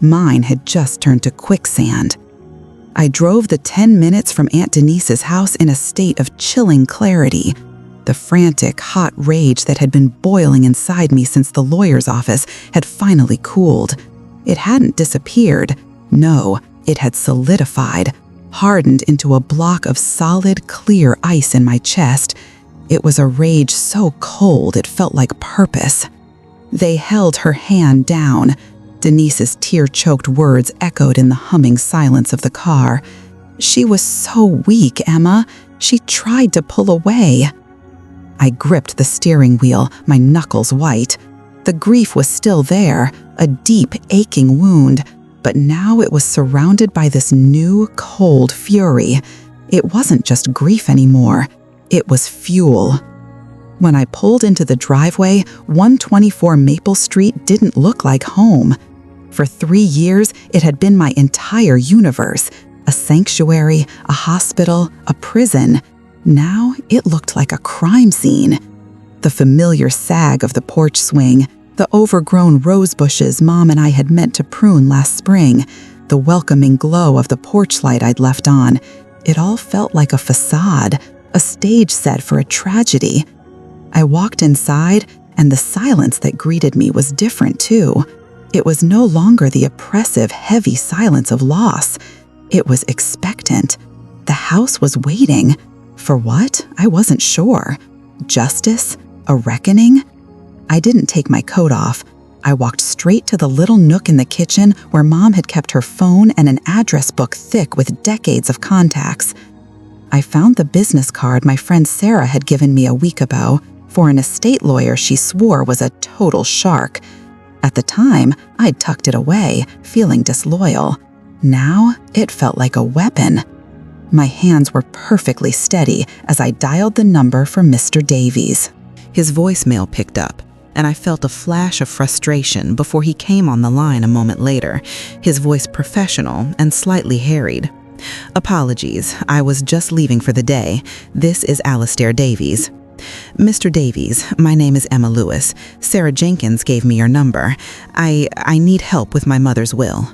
Mine had just turned to quicksand. I drove the 10 minutes from Aunt Denise's house in a state of chilling clarity. The frantic, hot rage that had been boiling inside me since the lawyer's office had finally cooled. It hadn't disappeared. No, it had solidified, hardened into a block of solid, clear ice in my chest. It was a rage so cold it felt like purpose. They held her hand down. Denise's tear-choked words echoed in the humming silence of the car. She was so weak, Emma. She tried to pull away. I gripped the steering wheel, my knuckles white. The grief was still there, a deep, aching wound, but now it was surrounded by this new, cold fury. It wasn't just grief anymore. It was fuel. When I pulled into the driveway, 124 Maple Street didn't look like home. For 3 years, it had been my entire universe, a sanctuary, a hospital, a prison. Now it looked like a crime scene. The familiar sag of the porch swing, the overgrown rose bushes Mom and I had meant to prune last spring, the welcoming glow of the porch light I'd left on. It all felt like a facade, a stage set for a tragedy. I walked inside, and the silence that greeted me was different too. It was no longer the oppressive, heavy silence of loss. It was expectant. The house was waiting. For what? I wasn't sure. Justice? A reckoning? I didn't take my coat off. I walked straight to the little nook in the kitchen where Mom had kept her phone and an address book thick with decades of contacts. I found the business card my friend Sarah had given me a week ago for an estate lawyer she swore was a total shark. At the time, I'd tucked it away, feeling disloyal. Now, it felt like a weapon. My hands were perfectly steady as I dialed the number for Mr. Davies. His voicemail picked up, and I felt a flash of frustration before he came on the line a moment later, his voice professional and slightly harried. Apologies, I was just leaving for the day. This is Alistair Davies. Mr. Davies, my name is Emma Lewis. Sarah Jenkins gave me your number. I need help with my mother's will.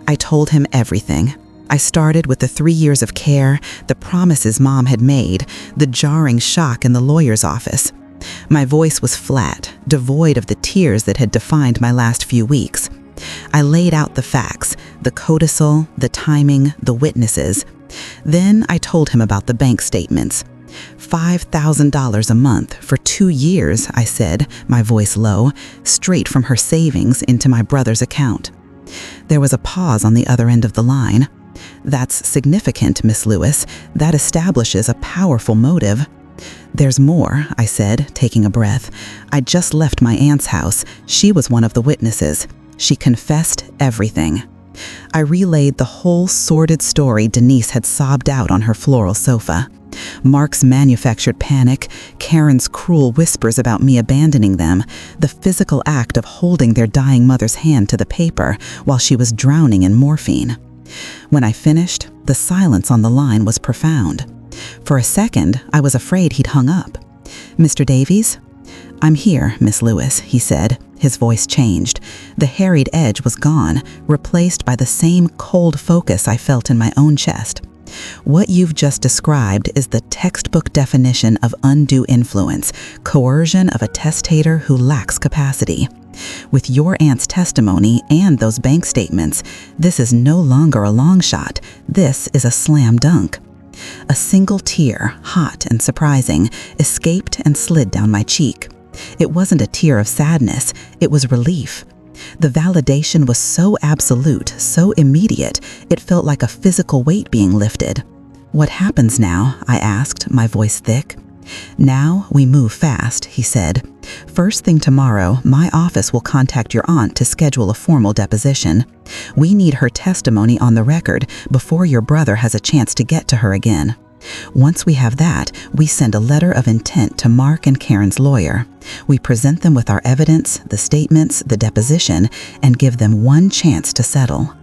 I told him everything. I started with the 3 years of care, the promises Mom had made, the jarring shock in the lawyer's office. My voice was flat, devoid of the tears that had defined my last few weeks. I laid out the facts, the codicil, the timing, the witnesses. Then I told him about the bank statements. $5,000 a month for 2 years, I said, my voice low, straight from her savings into my brother's account. There was a pause on the other end of the line. That's significant, Miss Lewis. That establishes a powerful motive. There's more, I said, taking a breath. I just left my aunt's house. She was one of the witnesses. She confessed everything. I relayed the whole sordid story Denise had sobbed out on her floral sofa. Mark's manufactured panic, Karen's cruel whispers about me abandoning them, the physical act of holding their dying mother's hand to the paper while she was drowning in morphine. When I finished, the silence on the line was profound. For a second, I was afraid he'd hung up. "Mr. Davies?" "I'm here, Miss Lewis," he said. His voice changed. The harried edge was gone, replaced by the same cold focus I felt in my own chest. "What you've just described is the textbook definition of undue influence, coercion of a testator who lacks capacity. With your aunt's testimony and those bank statements, this is no longer a long shot. This is a slam dunk." A single tear, hot and surprising, escaped and slid down my cheek. It wasn't a tear of sadness, it was relief. The validation was so absolute, so immediate, it felt like a physical weight being lifted. "What happens now?" I asked, my voice thick. "Now we move fast," he said. "First thing tomorrow, my office will contact your aunt to schedule a formal deposition. We need her testimony on the record before your brother has a chance to get to her again. Once we have that, we send a letter of intent to Mark and Karen's lawyer. We present them with our evidence, the statements, the deposition, and give them one chance to settle.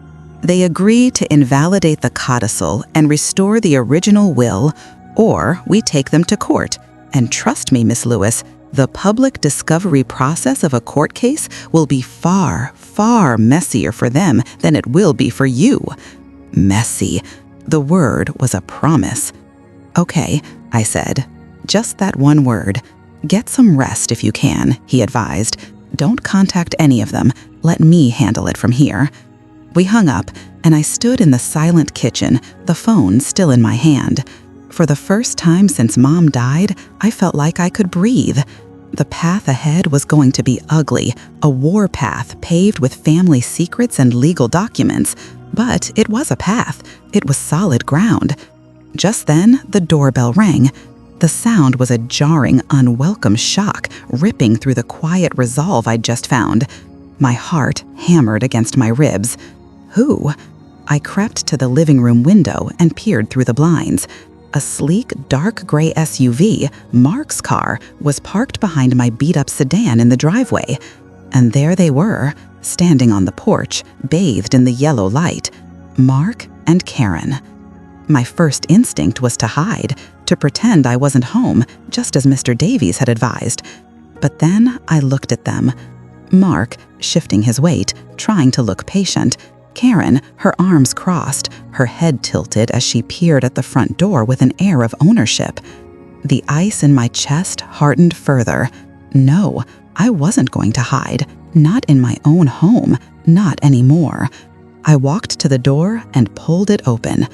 They agree to invalidate the codicil and restore the original will, or we take them to court. And trust me, Miss Lewis, the public discovery process of a court case will be far, far messier for them than it will be for you." Messy. The word was a promise. "Okay," I said. "Just that one word. Get some rest if you can," he advised. "Don't contact any of them. Let me handle it from here." We hung up, and I stood in the silent kitchen, the phone still in my hand. For the first time since Mom died, I felt like I could breathe. The path ahead was going to be ugly, a war path paved with family secrets and legal documents. But it was a path. It was solid ground. Just then, the doorbell rang. The sound was a jarring, unwelcome shock, ripping through the quiet resolve I'd just found. My heart hammered against my ribs. Who? I crept to the living room window and peered through the blinds. A sleek, dark gray SUV, Mark's car, was parked behind my beat-up sedan in the driveway. And there they were, standing on the porch, bathed in the yellow light. Mark and Karen. My first instinct was to hide, to pretend I wasn't home, just as Mr. Davies had advised. But then I looked at them. Mark, shifting his weight, trying to look patient. Karen, her arms crossed, her head tilted as she peered at the front door with an air of ownership. The ice in my chest hardened further. No, I wasn't going to hide. Not in my own home. Not anymore. I walked to the door and pulled it open.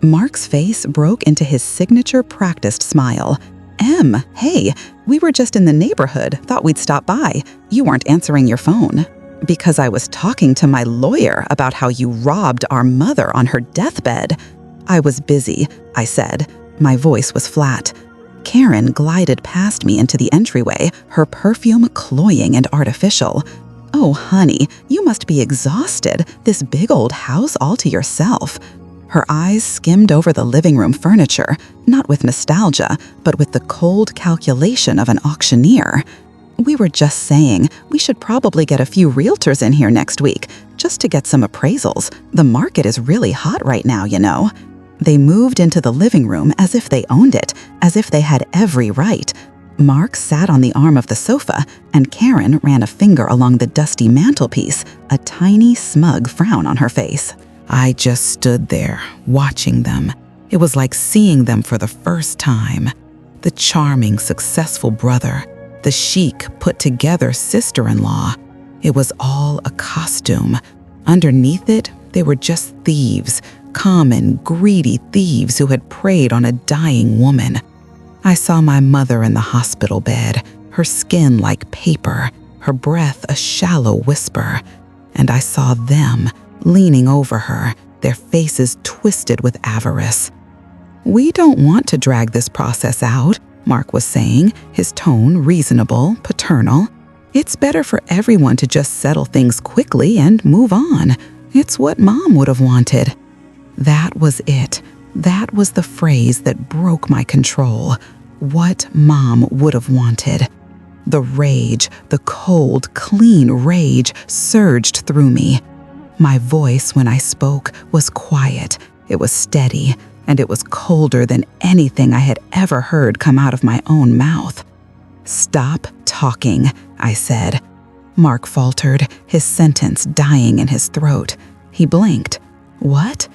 Mark's face broke into his signature practiced smile. "Em, hey, we were just in the neighborhood, thought we'd stop by. You weren't answering your phone." "Because I was talking to my lawyer about how you robbed our mother on her deathbed." "I was busy," I said. My voice was flat. Karen glided past me into the entryway, her perfume cloying and artificial. "Oh, honey, you must be exhausted, this big old house all to yourself." Her eyes skimmed over the living room furniture, not with nostalgia, but with the cold calculation of an auctioneer. "We were just saying, we should probably get a few realtors in here next week, just to get some appraisals. The market is really hot right now, you know." They moved into the living room as if they owned it, as if they had every right. Mark sat on the arm of the sofa, and Karen ran a finger along the dusty mantelpiece, a tiny, smug frown on her face. I just stood there, watching them. It was like seeing them for the first time. The charming, successful brother, the chic, put-together sister-in-law. It was all a costume. Underneath it, they were just thieves, common, greedy thieves who had preyed on a dying woman. I saw my mother in the hospital bed, her skin like paper, her breath a shallow whisper, and I saw them leaning over her, their faces twisted with avarice. "We don't want to drag this process out," Mark was saying, his tone reasonable, paternal. "It's better for everyone to just settle things quickly and move on. It's what Mom would have wanted." That was it. That was the phrase that broke my control. What Mom would have wanted. The rage, the cold, clean rage surged through me. My voice, when I spoke, was quiet. It was steady, and it was colder than anything I had ever heard come out of my own mouth. "Stop talking," I said. Mark faltered, his sentence dying in his throat. He blinked. "What?"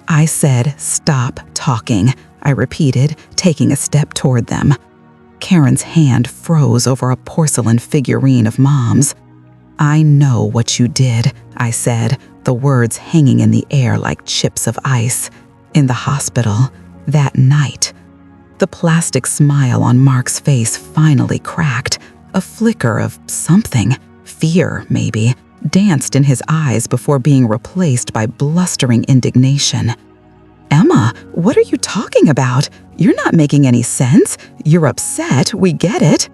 "I said, stop talking," I repeated, taking a step toward them. Karen's hand froze over a porcelain figurine of Mom's. "I know what you did," I said, the words hanging in the air like chips of ice. "In the hospital, that night." The plastic smile on Mark's face finally cracked. A flicker of something, fear maybe, danced in his eyes before being replaced by blustering indignation. "Emma, what are you talking about? You're not making any sense. You're upset, we get it."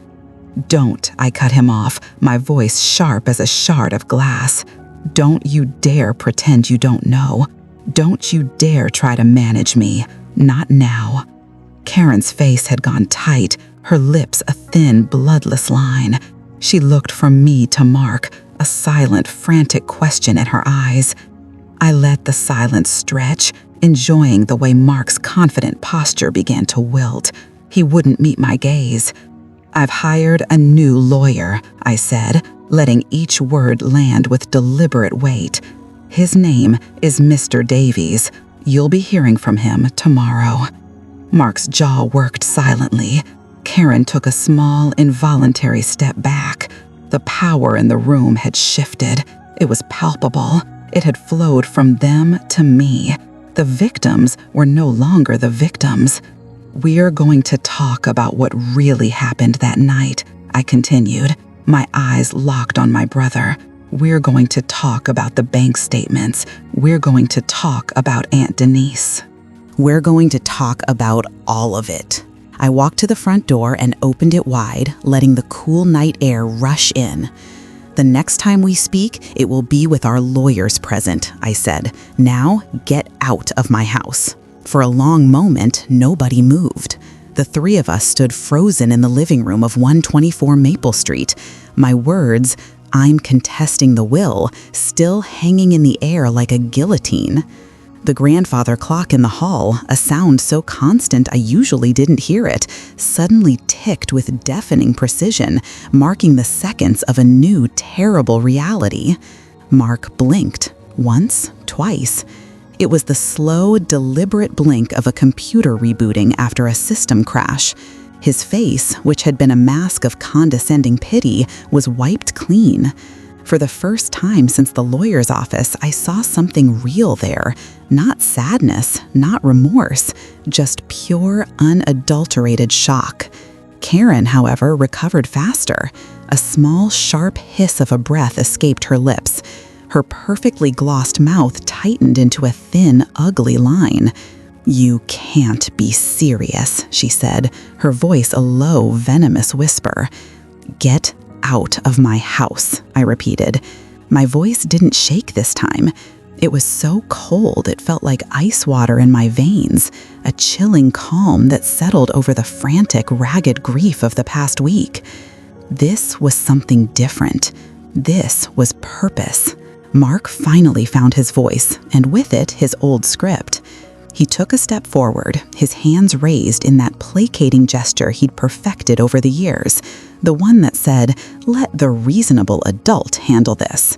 "Don't," I cut him off, my voice sharp as a shard of glass. "Don't you dare pretend you don't know. Don't you dare try to manage me. Not now." Karen's face had gone tight, her lips a thin, bloodless line. She looked from me to Mark, a silent, frantic question in her eyes. I let the silence stretch, enjoying the way Mark's confident posture began to wilt. He wouldn't meet my gaze. "I've hired a new lawyer," I said, letting each word land with deliberate weight. "His name is Mr. Davies. You'll be hearing from him tomorrow." Mark's jaw worked silently. Karen took a small, involuntary step back. The power in the room had shifted. It was palpable. It had flowed from them to me. The victims were no longer the victims. "We're going to talk about what really happened that night," I continued, my eyes locked on my brother. "We're going to talk about the bank statements. We're going to talk about Aunt Denise. We're going to talk about all of it." I walked to the front door and opened it wide, letting the cool night air rush in. "The next time we speak, it will be with our lawyers present," I said. "Now, get out of my house." For a long moment, nobody moved. The three of us stood frozen in the living room of 124 Maple Street. My words, "I'm contesting the will," still hanging in the air like a guillotine. The grandfather clock in the hall, a sound so constant I usually didn't hear it, suddenly ticked with deafening precision, marking the seconds of a new, terrible reality. Mark blinked. Once, twice. It was the slow, deliberate blink of a computer rebooting after a system crash. His face, which had been a mask of condescending pity, was wiped clean. For the first time since the lawyer's office, I saw something real there. Not sadness, not remorse, just pure, unadulterated shock. Karen, however, recovered faster. A small, sharp hiss of a breath escaped her lips. Her perfectly glossed mouth tightened into a thin, ugly line. "You can't be serious," she said, her voice a low, venomous whisper. "Get out of my house," I repeated. My voice didn't shake this time. It was so cold it felt like ice water in my veins, a chilling calm that settled over the frantic, ragged grief of the past week. This was something different. This was purpose. Mark finally found his voice, and with it, his old script. He took a step forward, his hands raised in that placating gesture he'd perfected over the years, the one that said, "Let the reasonable adult handle this."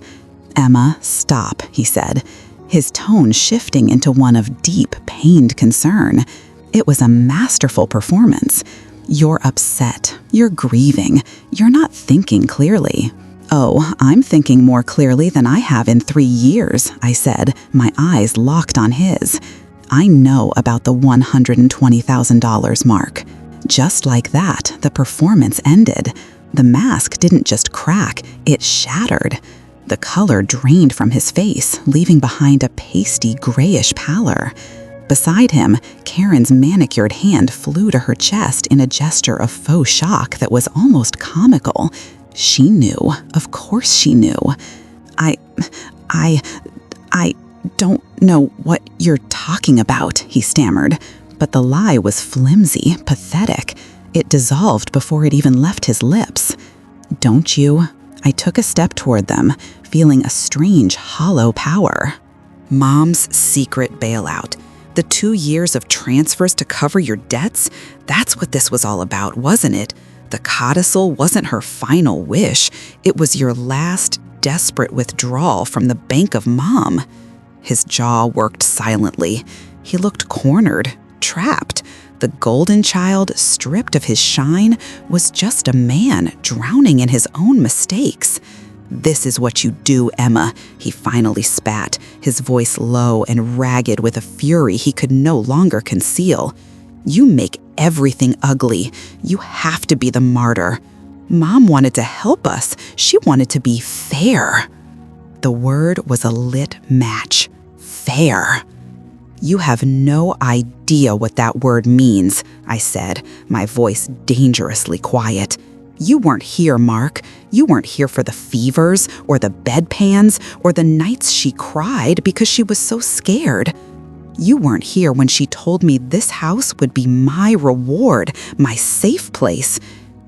"Emma, stop," he said, his tone shifting into one of deep, pained concern. It was a masterful performance. "You're upset. You're grieving. You're not thinking clearly." "Oh, I'm thinking more clearly than I have in 3 years," I said, my eyes locked on his. "I know about the $120,000, Mark. Just like that, the performance ended. The mask didn't just crack, it shattered. The color drained from his face, leaving behind a pasty grayish pallor. Beside him, Karen's manicured hand flew to her chest in a gesture of faux shock that was almost comical. She knew. Of course she knew. I don't know what you're talking about, he stammered. But the lie was flimsy, pathetic. It dissolved before it even left his lips. Don't you? I took a step toward them, feeling a strange, hollow power. Mom's secret bailout. The 2 years of transfers to cover your debts? That's what this was all about, wasn't it? The codicil wasn't her final wish. It was your last desperate withdrawal from the bank of Mom. His jaw worked silently. He looked cornered, trapped. The golden child, stripped of his shine, was just a man drowning in his own mistakes. "This is what you do, Emma," he finally spat, his voice low and ragged with a fury he could no longer conceal. "You make everything ugly. You have to be the martyr. Mom wanted to help us. She wanted to be fair." The word was a lit match. Fair. "You have no idea what that word means," I said, my voice dangerously quiet. "You weren't here, Mark. You weren't here for the fevers or the bedpans or the nights she cried because she was so scared. You weren't here when she told me this house would be my reward, my safe place.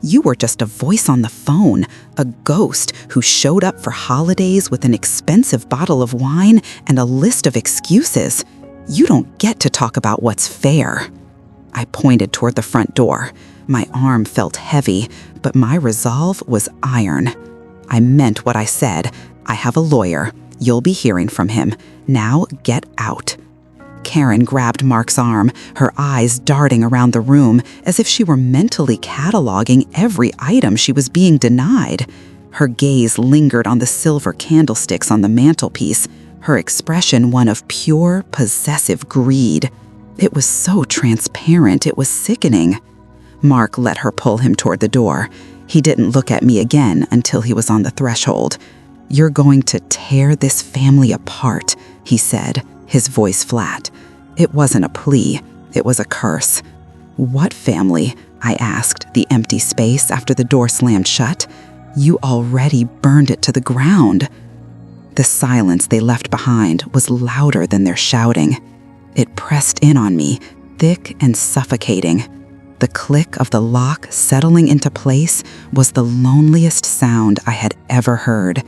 You were just a voice on the phone, a ghost who showed up for holidays with an expensive bottle of wine and a list of excuses. You don't get to talk about what's fair." I pointed toward the front door. My arm felt heavy, but my resolve was iron. I meant what I said. "I have a lawyer. You'll be hearing from him. Now get out." Karen grabbed Mark's arm, her eyes darting around the room as if she were mentally cataloging every item she was being denied. Her gaze lingered on the silver candlesticks on the mantelpiece, her expression one of pure, possessive greed. It was so transparent, it was sickening. Mark let her pull him toward the door. He didn't look at me again until he was on the threshold. "You're going to tear this family apart," he said, his voice flat. It wasn't a plea, it was a curse. "What family?" I asked the empty space after the door slammed shut. "You already burned it to the ground." The silence they left behind was louder than their shouting. It pressed in on me, thick and suffocating. The click of the lock settling into place was the loneliest sound I had ever heard.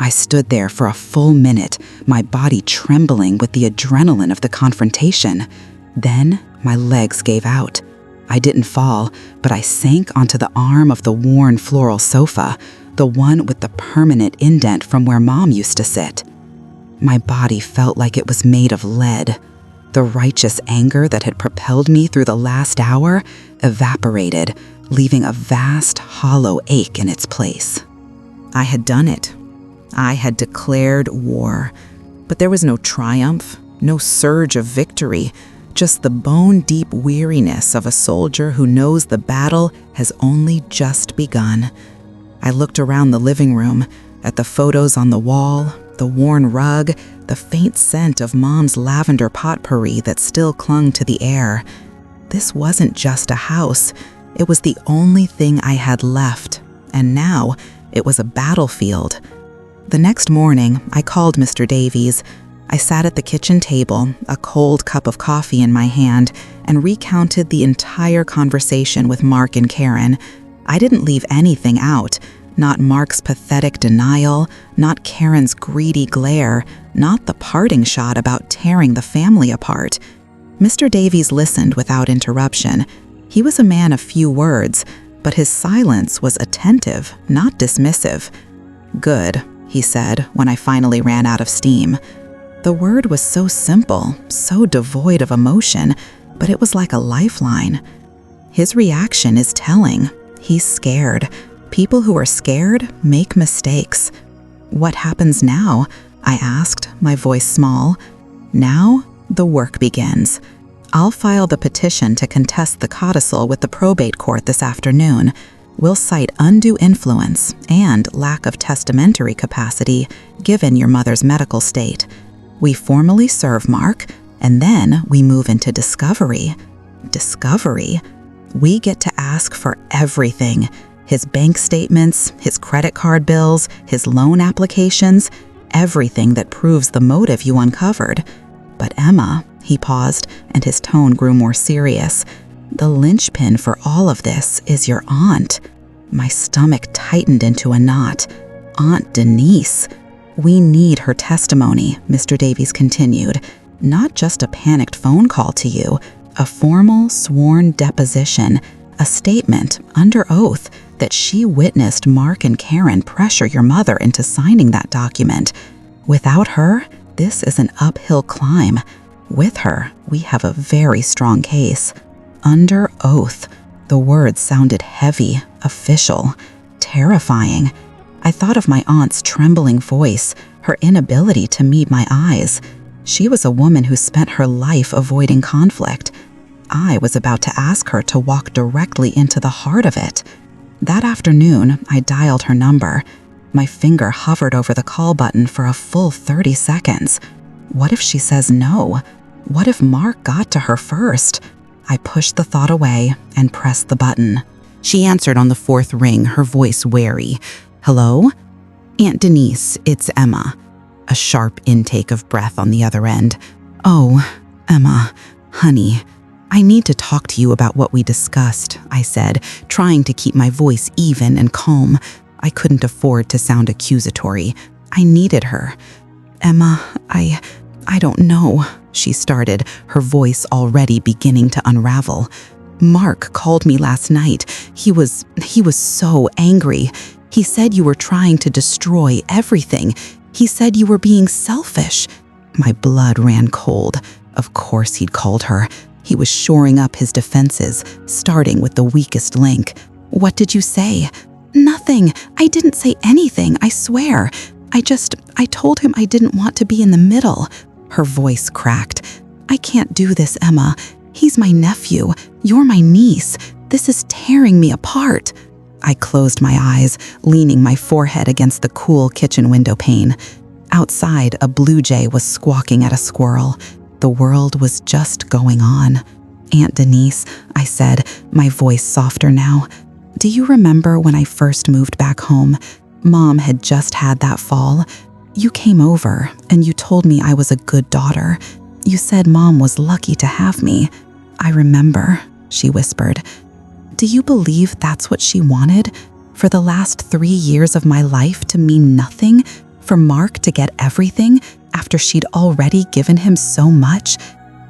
I stood there for a full minute, my body trembling with the adrenaline of the confrontation. Then my legs gave out. I didn't fall, but I sank onto the arm of the worn floral sofa, the one with the permanent indent from where Mom used to sit. My body felt like it was made of lead. The righteous anger that had propelled me through the last hour evaporated, leaving a vast, hollow ache in its place. I had done it. I had declared war, but there was no triumph, no surge of victory, just the bone-deep weariness of a soldier who knows the battle has only just begun. I looked around the living room, at the photos on the wall, the worn rug, the faint scent of Mom's lavender potpourri that still clung to the air. This wasn't just a house, it was the only thing I had left, and now it was a battlefield. The next morning, I called Mr. Davies. I sat at the kitchen table, a cold cup of coffee in my hand, and recounted the entire conversation with Mark and Karen. I didn't leave anything out. Not Mark's pathetic denial, not Karen's greedy glare, not the parting shot about tearing the family apart. Mr. Davies listened without interruption. He was a man of few words, but his silence was attentive, not dismissive. "Good," he said when I finally ran out of steam. The word was so simple, so devoid of emotion, but it was like a lifeline. His reaction is telling. He's scared. People who are scared make mistakes. "What happens now?" I asked, my voice small. "Now, the work begins. I'll file the petition to contest the codicil with the probate court this afternoon. We'll cite undue influence and lack of testamentary capacity given your mother's medical state. We formally serve Mark, and then we move into discovery. Discovery? We get to ask for everything. His bank statements, his credit card bills, his loan applications, everything that proves the motive you uncovered. But Emma, he paused, and his tone grew more serious. The linchpin for all of this is your aunt. My stomach tightened into a knot. Aunt Denise. We need her testimony, Mr. Davies continued. Not just a panicked phone call to you, a formal, sworn deposition, a statement under oath that she witnessed Mark and Karen pressure your mother into signing that document. Without her, this is an uphill climb. With her, we have a very strong case. Under oath. The words sounded heavy, official, terrifying. I thought of my aunt's trembling voice, her inability to meet my eyes. She was a woman who spent her life avoiding conflict. I was about to ask her to walk directly into the heart of it. That afternoon, I dialed her number. My finger hovered over the call button for a full 30 seconds. What if she says no? What if Mark got to her first? I pushed the thought away and pressed the button. She answered on the fourth ring, her voice wary. "Hello? Aunt Denise, it's Emma." A sharp intake of breath on the other end. "Oh, Emma, honey, I need to talk to you about what we discussed," I said, trying to keep my voice even and calm. I couldn't afford to sound accusatory. I needed her. "Emma, I don't know," she started, her voice already beginning to unravel. "Mark called me last night. He was so angry. He said you were trying to destroy everything. He said you were being selfish." My blood ran cold. Of course he'd called her. He was shoring up his defenses, starting with the weakest link. "What did you say?" "Nothing. I didn't say anything, I swear. I told him I didn't want to be in the middle." Her voice cracked. "I can't do this, Emma. He's my nephew. You're my niece. This is tearing me apart." I closed my eyes, leaning my forehead against the cool kitchen window pane. Outside, a blue jay was squawking at a squirrel. The world was just going on. "Aunt Denise," I said, my voice softer now, "do you remember when I first moved back home? Mom had just had that fall. You came over, and you told me I was a good daughter. You said Mom was lucky to have me." "I remember," she whispered. "Do you believe that's what she wanted? For the last 3 years of my life to mean nothing? For Mark to get everything after she'd already given him so much?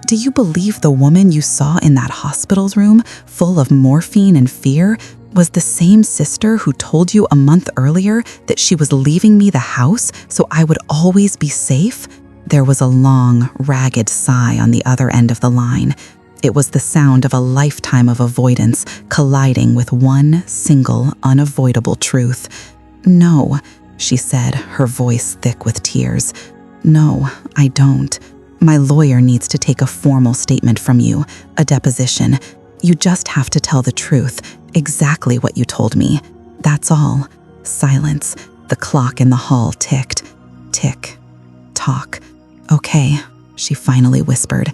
Do you believe the woman you saw in that hospital's room, full of morphine and fear, was the same sister who told you a month earlier that she was leaving me the house so I would always be safe?" There was a long, ragged sigh on the other end of the line. It was the sound of a lifetime of avoidance colliding with one single, unavoidable truth. "No," she said, her voice thick with tears. "No, I don't. My lawyer needs to take a formal statement from you, a deposition. You just have to tell the truth, exactly what you told me. That's all." Silence. The clock in the hall ticked. Tick. Tock. "Okay," she finally whispered.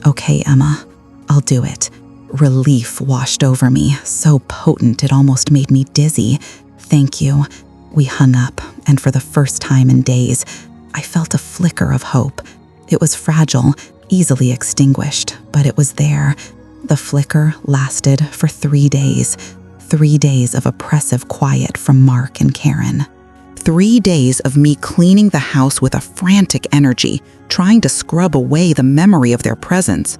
"Okay, Emma, I'll do it." Relief washed over me, so potent it almost made me dizzy. "Thank you." We hung up, and for the first time in days, I felt a flicker of hope. It was fragile, easily extinguished, but it was there. The flicker lasted for 3 days. 3 days of oppressive quiet from Mark and Karen. 3 days of me cleaning the house with a frantic energy, trying to scrub away the memory of their presence.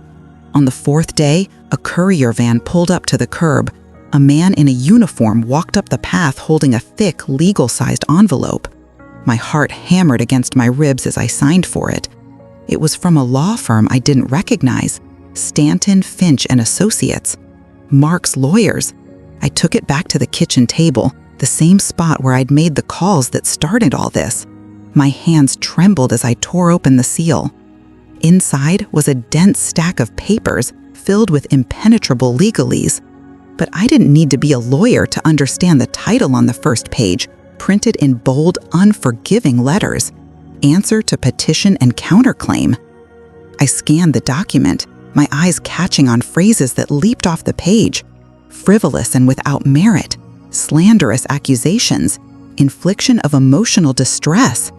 On the 4th day, a courier van pulled up to the curb. A man in a uniform walked up the path holding a thick, legal-sized envelope. My heart hammered against my ribs as I signed for it. It was from a law firm I didn't recognize, Stanton, Finch and Associates. Mark's lawyers. I took it back to the kitchen table, the same spot where I'd made the calls that started all this. My hands trembled as I tore open the seal. Inside was a dense stack of papers filled with impenetrable legalese. But I didn't need to be a lawyer to understand the title on the first page, printed in bold, unforgiving letters: Answer to Petition and Counterclaim. I scanned the document, my eyes catching on phrases that leaped off the page: frivolous and without merit, slanderous accusations, infliction of emotional distress.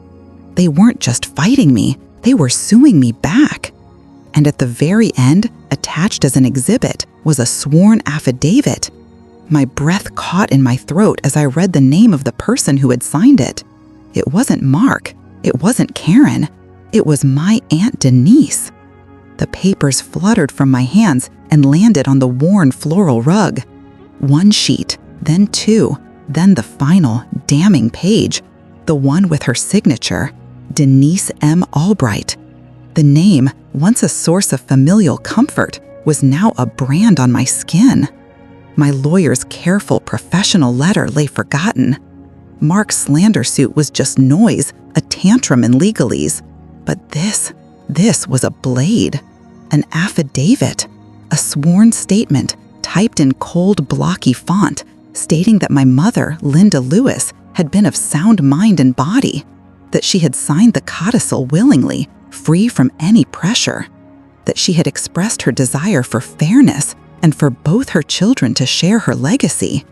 They weren't just fighting me, they were suing me back. And at the very end, attached as an exhibit, was a sworn affidavit. My breath caught in my throat as I read the name of the person who had signed it. It wasn't Mark. It wasn't Karen. It was my Aunt Denise. The papers fluttered from my hands and landed on the worn floral rug. One sheet, then two, then the final, damning page, the one with her signature, Denise M. Albright. The name, once a source of familial comfort, was now a brand on my skin. My lawyer's careful, professional letter lay forgotten. Mark's slander suit was just noise, a tantrum in legalese. But this was a blade, an affidavit, a sworn statement typed in cold, blocky font, stating that my mother, Linda Lewis, had been of sound mind and body, that she had signed the codicil willingly, free from any pressure, that she had expressed her desire for fairness and for both her children to share her legacy.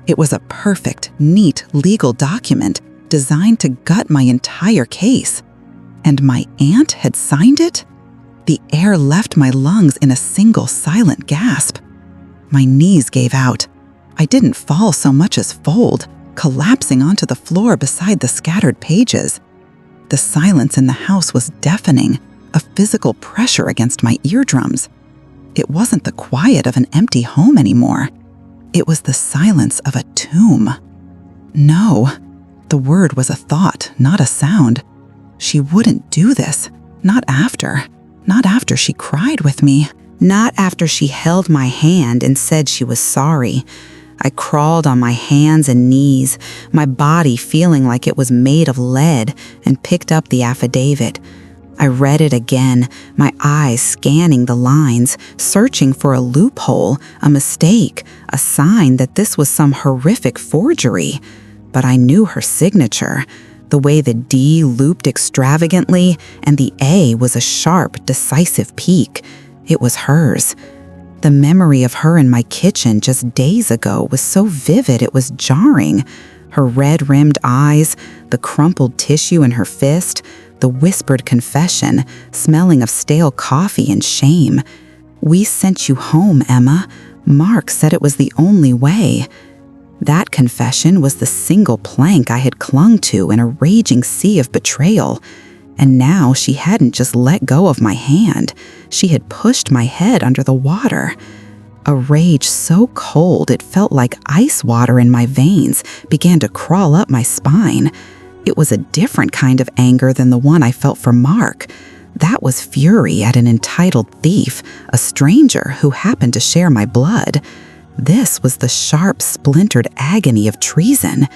It was a perfect, neat legal document designed to gut my entire case. And my aunt had signed it? The air left my lungs in a single silent gasp. My knees gave out. I didn't fall so much as fold, collapsing onto the floor beside the scattered pages. The silence in the house was deafening, a physical pressure against my eardrums. It wasn't the quiet of an empty home anymore. It was the silence of a tomb. No, the word was a thought, not a sound. She wouldn't do this, not after she cried with me, not after she held my hand and said she was sorry. I crawled on my hands and knees, my body feeling like it was made of lead, and picked up the affidavit. I read it again, my eyes scanning the lines, searching for a loophole, a mistake, a sign that this was some horrific forgery. But I knew her signature, the way the D looped extravagantly, and the A was a sharp, decisive peak. It was hers. The memory of her in my kitchen just days ago was so vivid it was jarring. Her red-rimmed eyes, the crumpled tissue in her fist, the whispered confession, smelling of stale coffee and shame. "We sent you home, Emma. Mark said it was the only way." That confession was the single plank I had clung to in a raging sea of betrayal. And now she hadn't just let go of my hand. She had pushed my head under the water. A rage so cold it felt like ice water in my veins began to crawl up my spine. It was a different kind of anger than the one I felt for Mark. That was fury at an entitled thief, a stranger who happened to share my blood. This was the sharp, splintered agony of treason.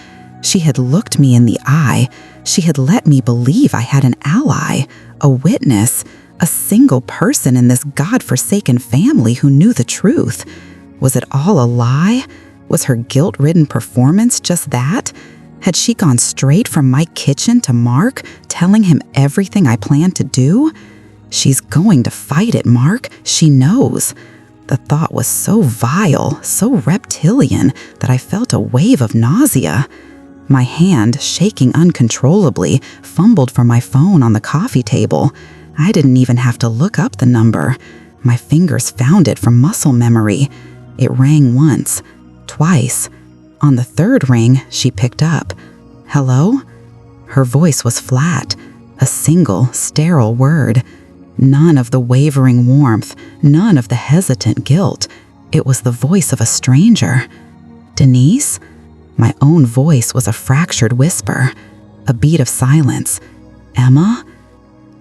She had looked me in the eye. She had let me believe I had an ally, a witness, a single person in this God-forsaken family who knew the truth. Was it all a lie? Was her guilt-ridden performance just that? Had she gone straight from my kitchen to Mark, telling him everything I planned to do? She's going to fight it, Mark. She knows. The thought was so vile, so reptilian, that I felt a wave of nausea. My hand, shaking uncontrollably, fumbled for my phone on the coffee table. I didn't even have to look up the number. My fingers found it from muscle memory. It rang once, twice. On the third ring, she picked up. "Hello?" Her voice was flat, a single, sterile word. None of the wavering warmth, none of the hesitant guilt. It was the voice of a stranger. "Denise?" My own voice was a fractured whisper, a beat of silence. "Emma?"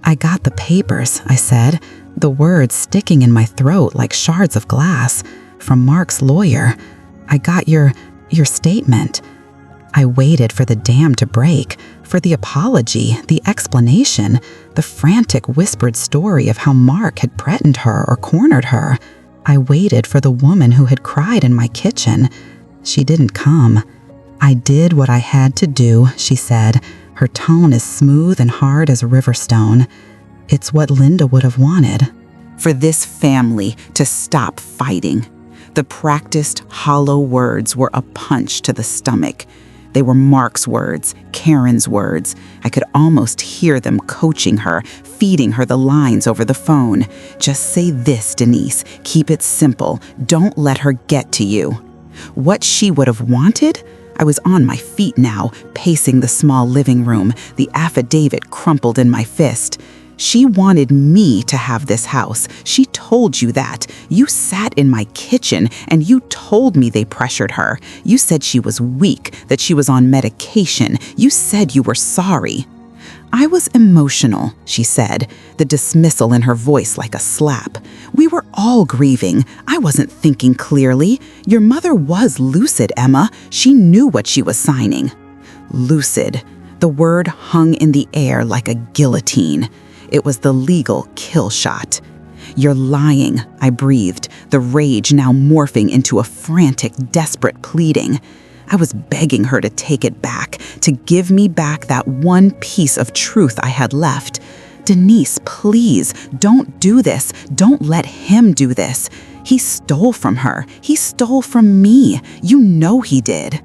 "I got the papers," I said, the words sticking in my throat like shards of glass, "from Mark's lawyer. I got your statement." I waited for the dam to break, for the apology, the explanation, the frantic whispered story of how Mark had threatened her or cornered her. I waited for the woman who had cried in my kitchen. She didn't come. I did what I had to do, she said, her tone as smooth and hard as riverstone. It's what Linda would have wanted. For this family to stop fighting. The practiced, hollow words were a punch to the stomach. They were Mark's words, Karen's words. I could almost hear them coaching her, feeding her the lines over the phone. Just say this, Denise. Keep it simple. Don't let her get to you. What she would have wanted? I was on my feet now, pacing the small living room, the affidavit crumpled in my fist. She wanted me to have this house. She told you that. You sat in my kitchen and you told me they pressured her. You said she was weak, that she was on medication. You said you were sorry. I was emotional, she said, the dismissal in her voice like a slap. We were all grieving. I wasn't thinking clearly. Your mother was lucid, Emma. She knew what she was signing. Lucid. The word hung in the air like a guillotine. It was the legal kill shot. You're lying, I breathed, the rage now morphing into a frantic, desperate pleading. I was begging her to take it back, to give me back that one piece of truth I had left. Denise, please, don't do this. Don't let him do this. He stole from her. He stole from me. You know he did.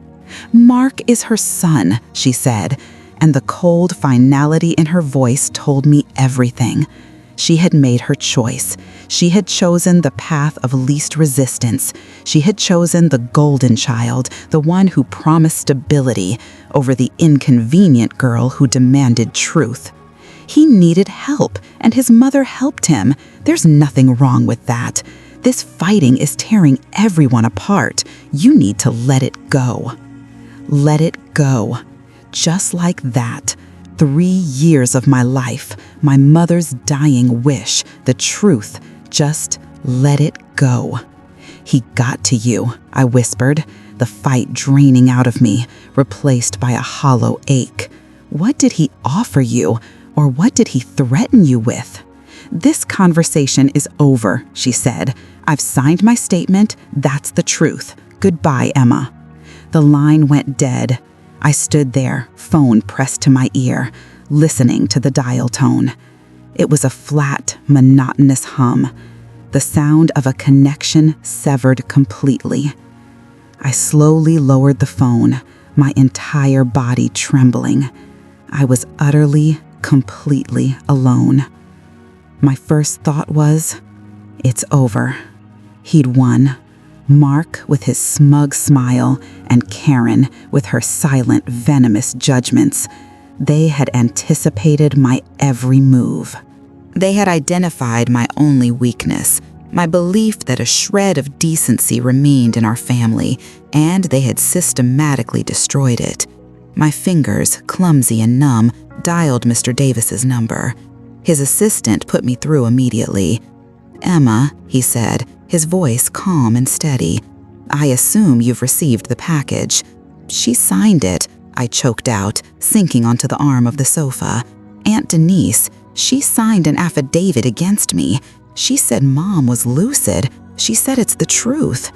Mark is her son, she said, and the cold finality in her voice told me everything. She had made her choice. She had chosen the path of least resistance. She had chosen the golden child, the one who promised stability, over the inconvenient girl who demanded truth. He needed help, and his mother helped him. There's nothing wrong with that. This fighting is tearing everyone apart. You need to let it go. Let it go. Just like that. 3 years of my life, my mother's dying wish, the truth, just let it go. He got to you, I whispered, the fight draining out of me, replaced by a hollow ache. What did he offer you, or what did he threaten you with? This conversation is over, she said. I've signed my statement, that's the truth. Goodbye, Emma. The line went dead. I stood there, phone pressed to my ear, listening to the dial tone. It was a flat, monotonous hum, the sound of a connection severed completely. I slowly lowered the phone, my entire body trembling. I was utterly, completely alone. My first thought was, it's over. He'd won. Mark with his smug smile, and Karen with her silent, venomous judgments. They had anticipated my every move. They had identified my only weakness, my belief that a shred of decency remained in our family, and they had systematically destroyed it. My fingers, clumsy and numb, dialed Mr. Davis's number. His assistant put me through immediately. "Emma," he said, his voice calm and steady. "I assume you've received the package." "She signed it," I choked out, sinking onto the arm of the sofa. "Aunt Denise, she signed an affidavit against me. She said Mom was lucid. She said it's the truth."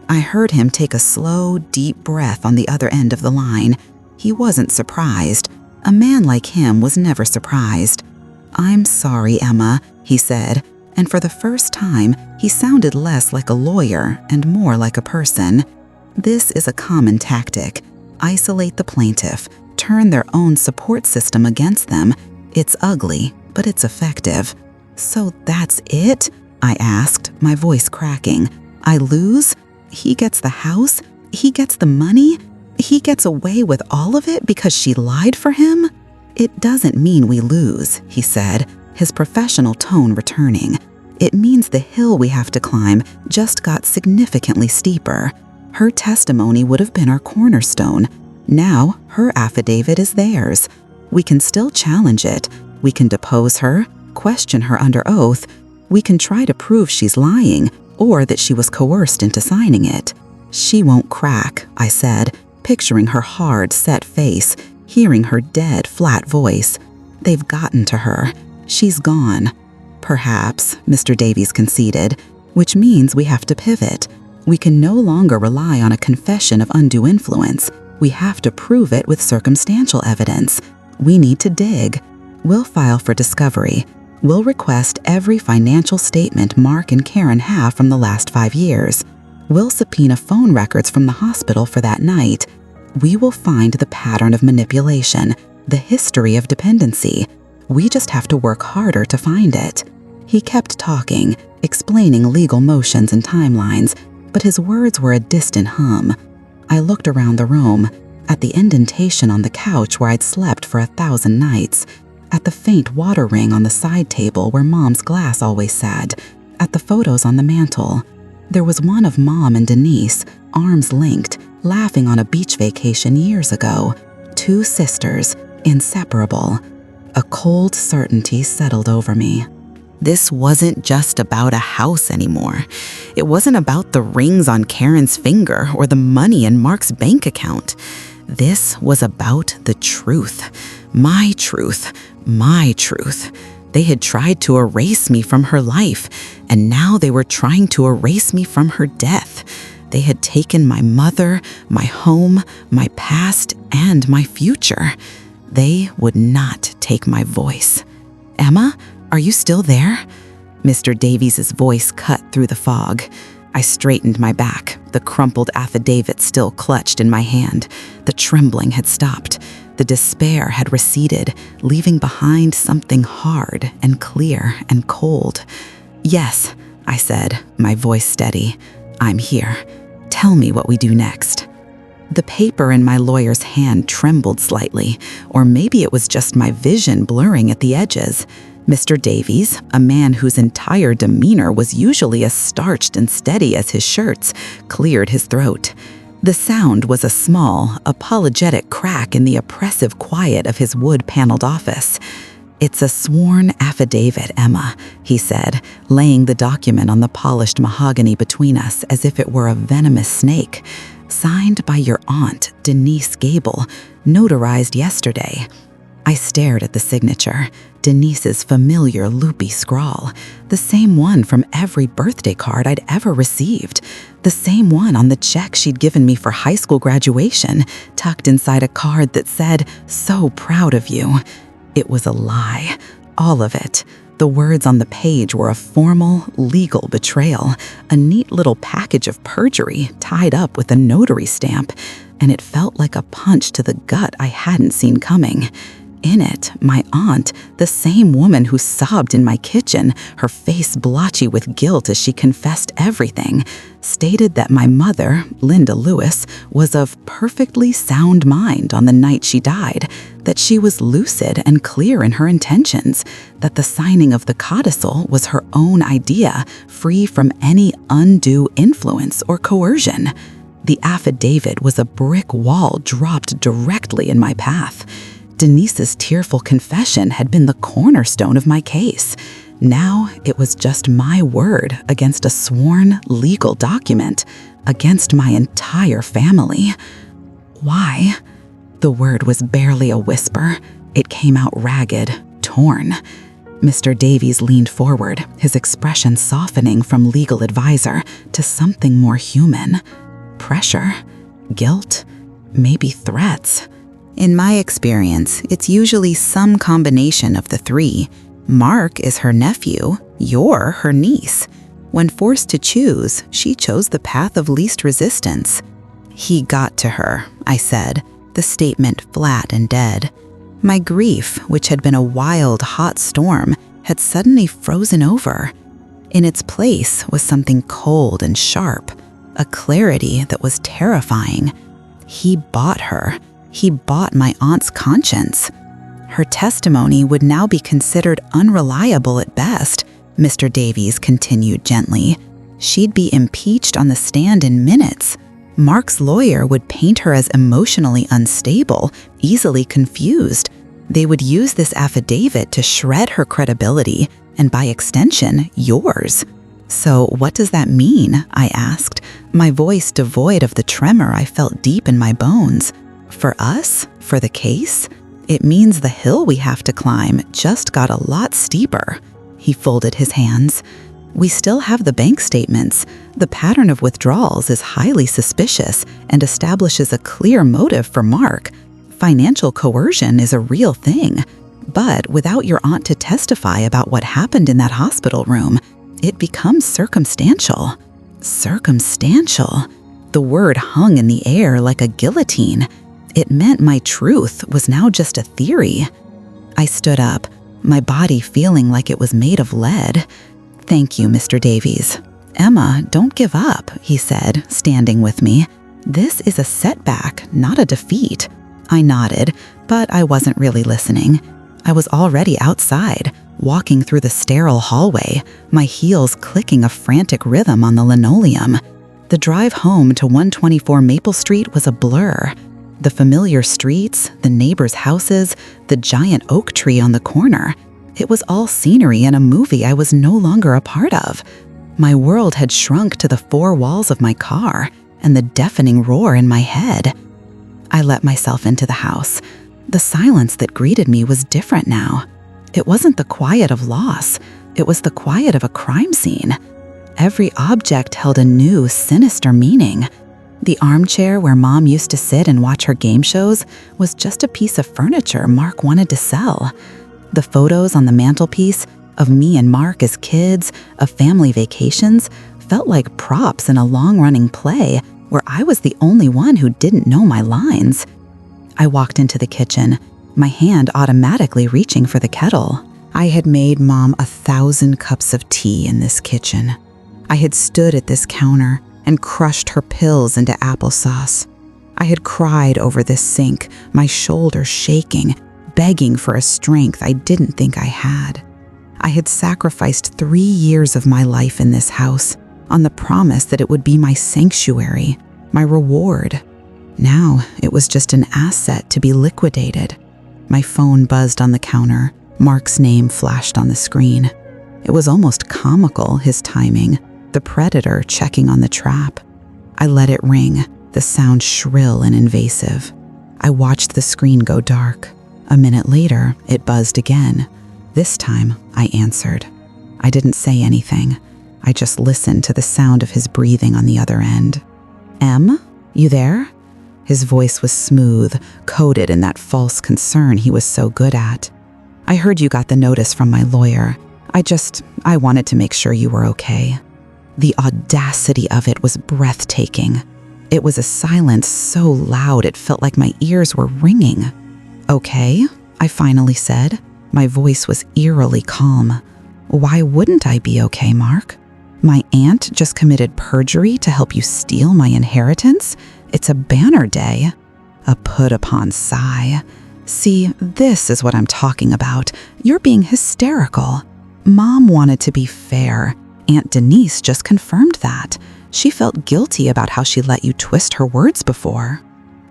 I heard him take a slow, deep breath on the other end of the line. He wasn't surprised. A man like him was never surprised. "I'm sorry, Emma," he said, and for the first time, he sounded less like a lawyer and more like a person. This is a common tactic. Isolate the plaintiff, turn their own support system against them. It's ugly, but it's effective. "So that's it?" I asked, my voice cracking. "I lose? He gets the house? He gets the money? He gets away with all of it because she lied for him?" "It doesn't mean we lose," he said, his professional tone returning. "It means the hill we have to climb just got significantly steeper. Her testimony would have been our cornerstone. Now, her affidavit is theirs. We can still challenge it. We can depose her, question her under oath. We can try to prove she's lying or that she was coerced into signing it." "She won't crack," I said, picturing her hard, set face, hearing her dead, flat voice. They've gotten to her. She's gone. Perhaps, Mr. Davies conceded, which means we have to pivot. We can no longer rely on a confession of undue influence. We have to prove it with circumstantial evidence. We need to dig. We'll file for discovery. We'll request every financial statement Mark and Karen have from the last 5 years. We'll subpoena phone records from the hospital for that night. We will find the pattern of manipulation, the history of dependency. We just have to work harder to find it. He kept talking, explaining legal motions and timelines, but his words were a distant hum. I looked around the room, at the indentation on the couch where I'd slept for 1,000 nights, at the faint water ring on the side table where Mom's glass always sat, at the photos on the mantel. There was one of Mom and Denise, arms linked, laughing on a beach vacation years ago. 2 sisters, inseparable. A cold certainty settled over me. This wasn't just about a house anymore. It wasn't about the rings on Karen's finger or the money in Mark's bank account. This was about the truth. My truth. My truth. They had tried to erase me from her life, and now they were trying to erase me from her death. They had taken my mother, my home, my past, and my future. They would not take my voice. Emma, are you still there? Mr. Davies' voice cut through the fog. I straightened my back, the crumpled affidavit still clutched in my hand. The trembling had stopped. The despair had receded, leaving behind something hard and clear and cold. Yes, I said, my voice steady. I'm here. Tell me what we do next. The paper in my lawyer's hand trembled slightly, or maybe it was just my vision blurring at the edges. Mr. Davies, a man whose entire demeanor was usually as starched and steady as his shirts, cleared his throat. The sound was a small, apologetic crack in the oppressive quiet of his wood-paneled office. It's a sworn affidavit, Emma, he said, laying the document on the polished mahogany between us as if it were a venomous snake. Signed by your aunt, Denise Gable, notarized yesterday. I stared at the signature, Denise's familiar loopy scrawl, the same one from every birthday card I'd ever received, the same one on the check she'd given me for high school graduation, tucked inside a card that said, "So proud of you." It was a lie, all of it. The words on the page were a formal, legal betrayal, a neat little package of perjury tied up with a notary stamp, and it felt like a punch to the gut I hadn't seen coming. In it, my aunt, the same woman who sobbed in my kitchen, her face blotchy with guilt as she confessed everything, stated that my mother, Linda Lewis, was of perfectly sound mind on the night she died, that she was lucid and clear in her intentions, that the signing of the codicil was her own idea, free from any undue influence or coercion. The affidavit was a brick wall dropped directly in my path. Denise's tearful confession had been the cornerstone of my case. Now it was just my word against a sworn legal document, against my entire family. Why? The word was barely a whisper. It came out ragged, torn. Mr. Davies leaned forward, his expression softening from legal advisor to something more human. Pressure? Guilt? Maybe threats? In my experience, it's usually some combination of the three. Mark is her nephew, you're her niece. When forced to choose, she chose the path of least resistance. He got to her, I said, the statement flat and dead. My grief, which had been a wild, hot storm, had suddenly frozen over. In its place was something cold and sharp, a clarity that was terrifying. He bought her. He bought my aunt's conscience. Her testimony would now be considered unreliable at best, Mr. Davies continued gently. She'd be impeached on the stand in minutes. Mark's lawyer would paint her as emotionally unstable, easily confused. They would use this affidavit to shred her credibility, and by extension, yours. So what does that mean? I asked, my voice devoid of the tremor I felt deep in my bones. For us, for the case, it means the hill we have to climb just got a lot steeper. He folded his hands. We still have the bank statements. The pattern of withdrawals is highly suspicious and establishes a clear motive for Mark. Financial coercion is a real thing. But without your aunt to testify about what happened in that hospital room, it becomes circumstantial. Circumstantial. The word hung in the air like a guillotine. It meant my truth was now just a theory. I stood up, my body feeling like it was made of lead. "Thank you, Mr. Davies." "Emma, don't give up," he said, standing with me. "This is a setback, not a defeat." I nodded, but I wasn't really listening. I was already outside, walking through the sterile hallway, my heels clicking a frantic rhythm on the linoleum. The drive home to 124 Maple Street was a blur. The familiar streets, the neighbors' houses, the giant oak tree on the corner. It was all scenery in a movie I was no longer a part of. My world had shrunk to the four walls of my car and the deafening roar in my head. I let myself into the house. The silence that greeted me was different now. It wasn't the quiet of loss. It was the quiet of a crime scene. Every object held a new, sinister meaning. The armchair where Mom used to sit and watch her game shows was just a piece of furniture Mark wanted to sell. The photos on the mantelpiece of me and Mark as kids, of family vacations, felt like props in a long-running play where I was the only one who didn't know my lines. I walked into the kitchen, my hand automatically reaching for the kettle. I had made Mom 1,000 cups of tea in this kitchen. I had stood at this counter and crushed her pills into applesauce. I had cried over this sink, my shoulders shaking, begging for a strength I didn't think I had. I had sacrificed 3 years of my life in this house on the promise that it would be my sanctuary, my reward. Now it was just an asset to be liquidated. My phone buzzed on the counter. Mark's name flashed on the screen. It was almost comical, his timing, the predator checking on the trap. I let it ring, the sound shrill and invasive. I watched the screen go dark. A minute later, it buzzed again. This time, I answered. I didn't say anything. I just listened to the sound of his breathing on the other end. "Em, you there?" His voice was smooth, coated in that false concern he was so good at. "I heard you got the notice from my lawyer. I wanted to make sure you were okay." The audacity of it was breathtaking. It was a silence so loud it felt like my ears were ringing. "Okay," I finally said. My voice was eerily calm. "Why wouldn't I be okay, Mark? My aunt just committed perjury to help you steal my inheritance? It's a banner day." A put-upon sigh. "See, this is what I'm talking about. You're being hysterical. Mom wanted to be fair. Aunt Denise just confirmed that. She felt guilty about how she let you twist her words before."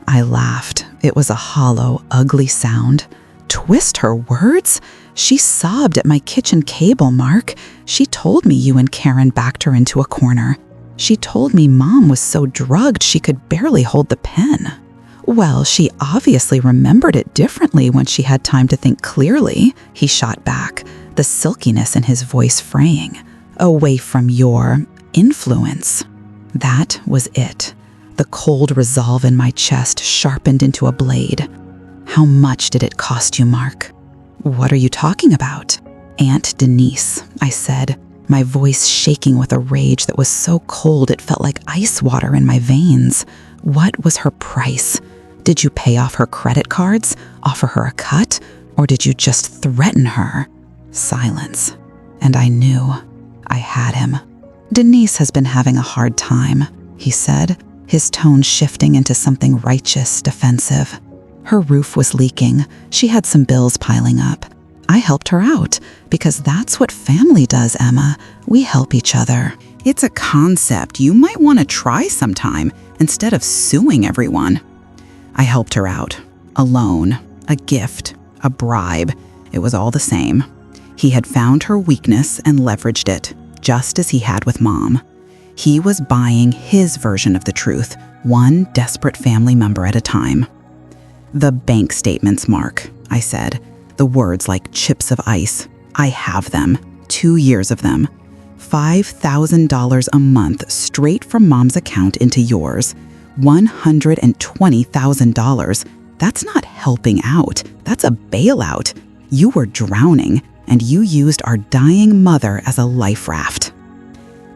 I laughed. It was a hollow, ugly sound. Twist her words? She sobbed at my kitchen cable, Mark. She told me you and Karen backed her into a corner. She told me Mom was so drugged she could barely hold the pen. Well, she obviously remembered it differently when she had time to think clearly, he shot back, the silkiness in his voice fraying. "Away from your influence." That was it. The cold resolve in my chest sharpened into a blade. "How much did it cost you, Mark?" "What are you talking about?" "Aunt Denise," I said, my voice shaking with a rage that was so cold it felt like ice water in my veins. "What was her price? Did you pay off her credit cards, offer her a cut, or did you just threaten her?" Silence. And I knew. I had him. "Denise has been having a hard time," he said, his tone shifting into something righteous, defensive. "Her roof was leaking. She had some bills piling up. I helped her out, because that's what family does, Emma. We help each other. It's a concept you might want to try sometime, instead of suing everyone." I helped her out. A loan, a gift, a bribe. It was all the same. He had found her weakness and leveraged it, just as he had with Mom. He was buying his version of the truth, one desperate family member at a time. "The bank statements, Mark," I said, the words like chips of ice. "I have them, 2 years of them. $5,000 a month straight from Mom's account into yours. $120,000. That's not helping out. That's a bailout. You were drowning, and you used our dying mother as a life raft."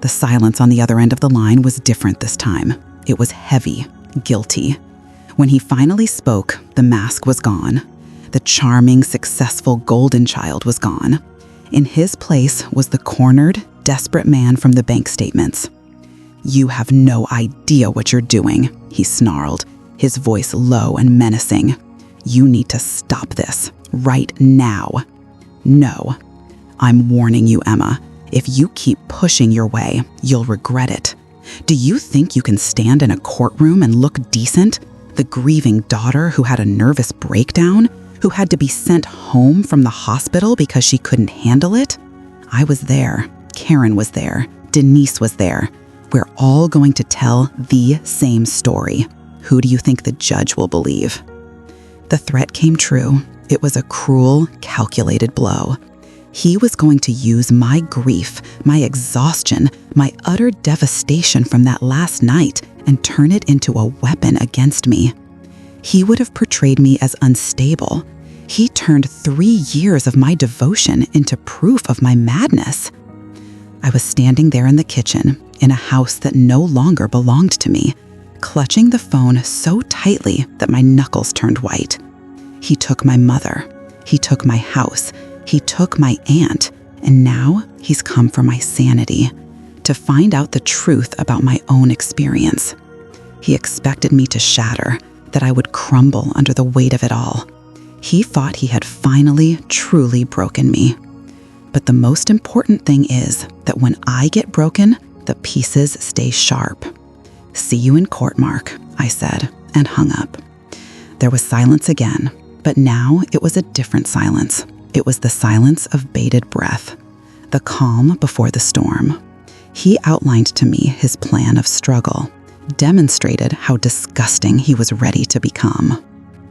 The silence on the other end of the line was different this time. It was heavy, guilty. When he finally spoke, the mask was gone. The charming, successful golden child was gone. In his place was the cornered, desperate man from the bank statements. "You have no idea what you're doing," he snarled, his voice low and menacing. "You need to stop this, right now. No. I'm warning you, Emma. If you keep pushing your way, you'll regret it. Do you think you can stand in a courtroom and look decent? The grieving daughter who had a nervous breakdown? Who had to be sent home from the hospital because she couldn't handle it? I was there. Karen was there. Denise was there. We're all going to tell the same story. Who do you think the judge will believe?" The threat came true. It was a cruel, calculated blow. He was going to use my grief, my exhaustion, my utter devastation from that last night and turn it into a weapon against me. He would have portrayed me as unstable. He turned 3 years of my devotion into proof of my madness. I was standing there in the kitchen, in a house that no longer belonged to me, clutching the phone so tightly that my knuckles turned white. He took my mother. He took my house. He took my aunt. And now he's come for my sanity, to find out the truth about my own experience. He expected me to shatter, that I would crumble under the weight of it all. He thought he had finally, truly broken me. But the most important thing is that when I get broken, the pieces stay sharp. "See you in court, Mark," I said, and hung up. There was silence again, but now it was a different silence. It was the silence of bated breath, the calm before the storm. He outlined to me his plan of struggle, demonstrated how disgusting he was ready to become.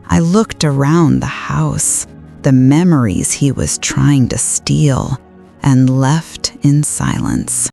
I looked around the house, the memories he was trying to steal, and left in silence.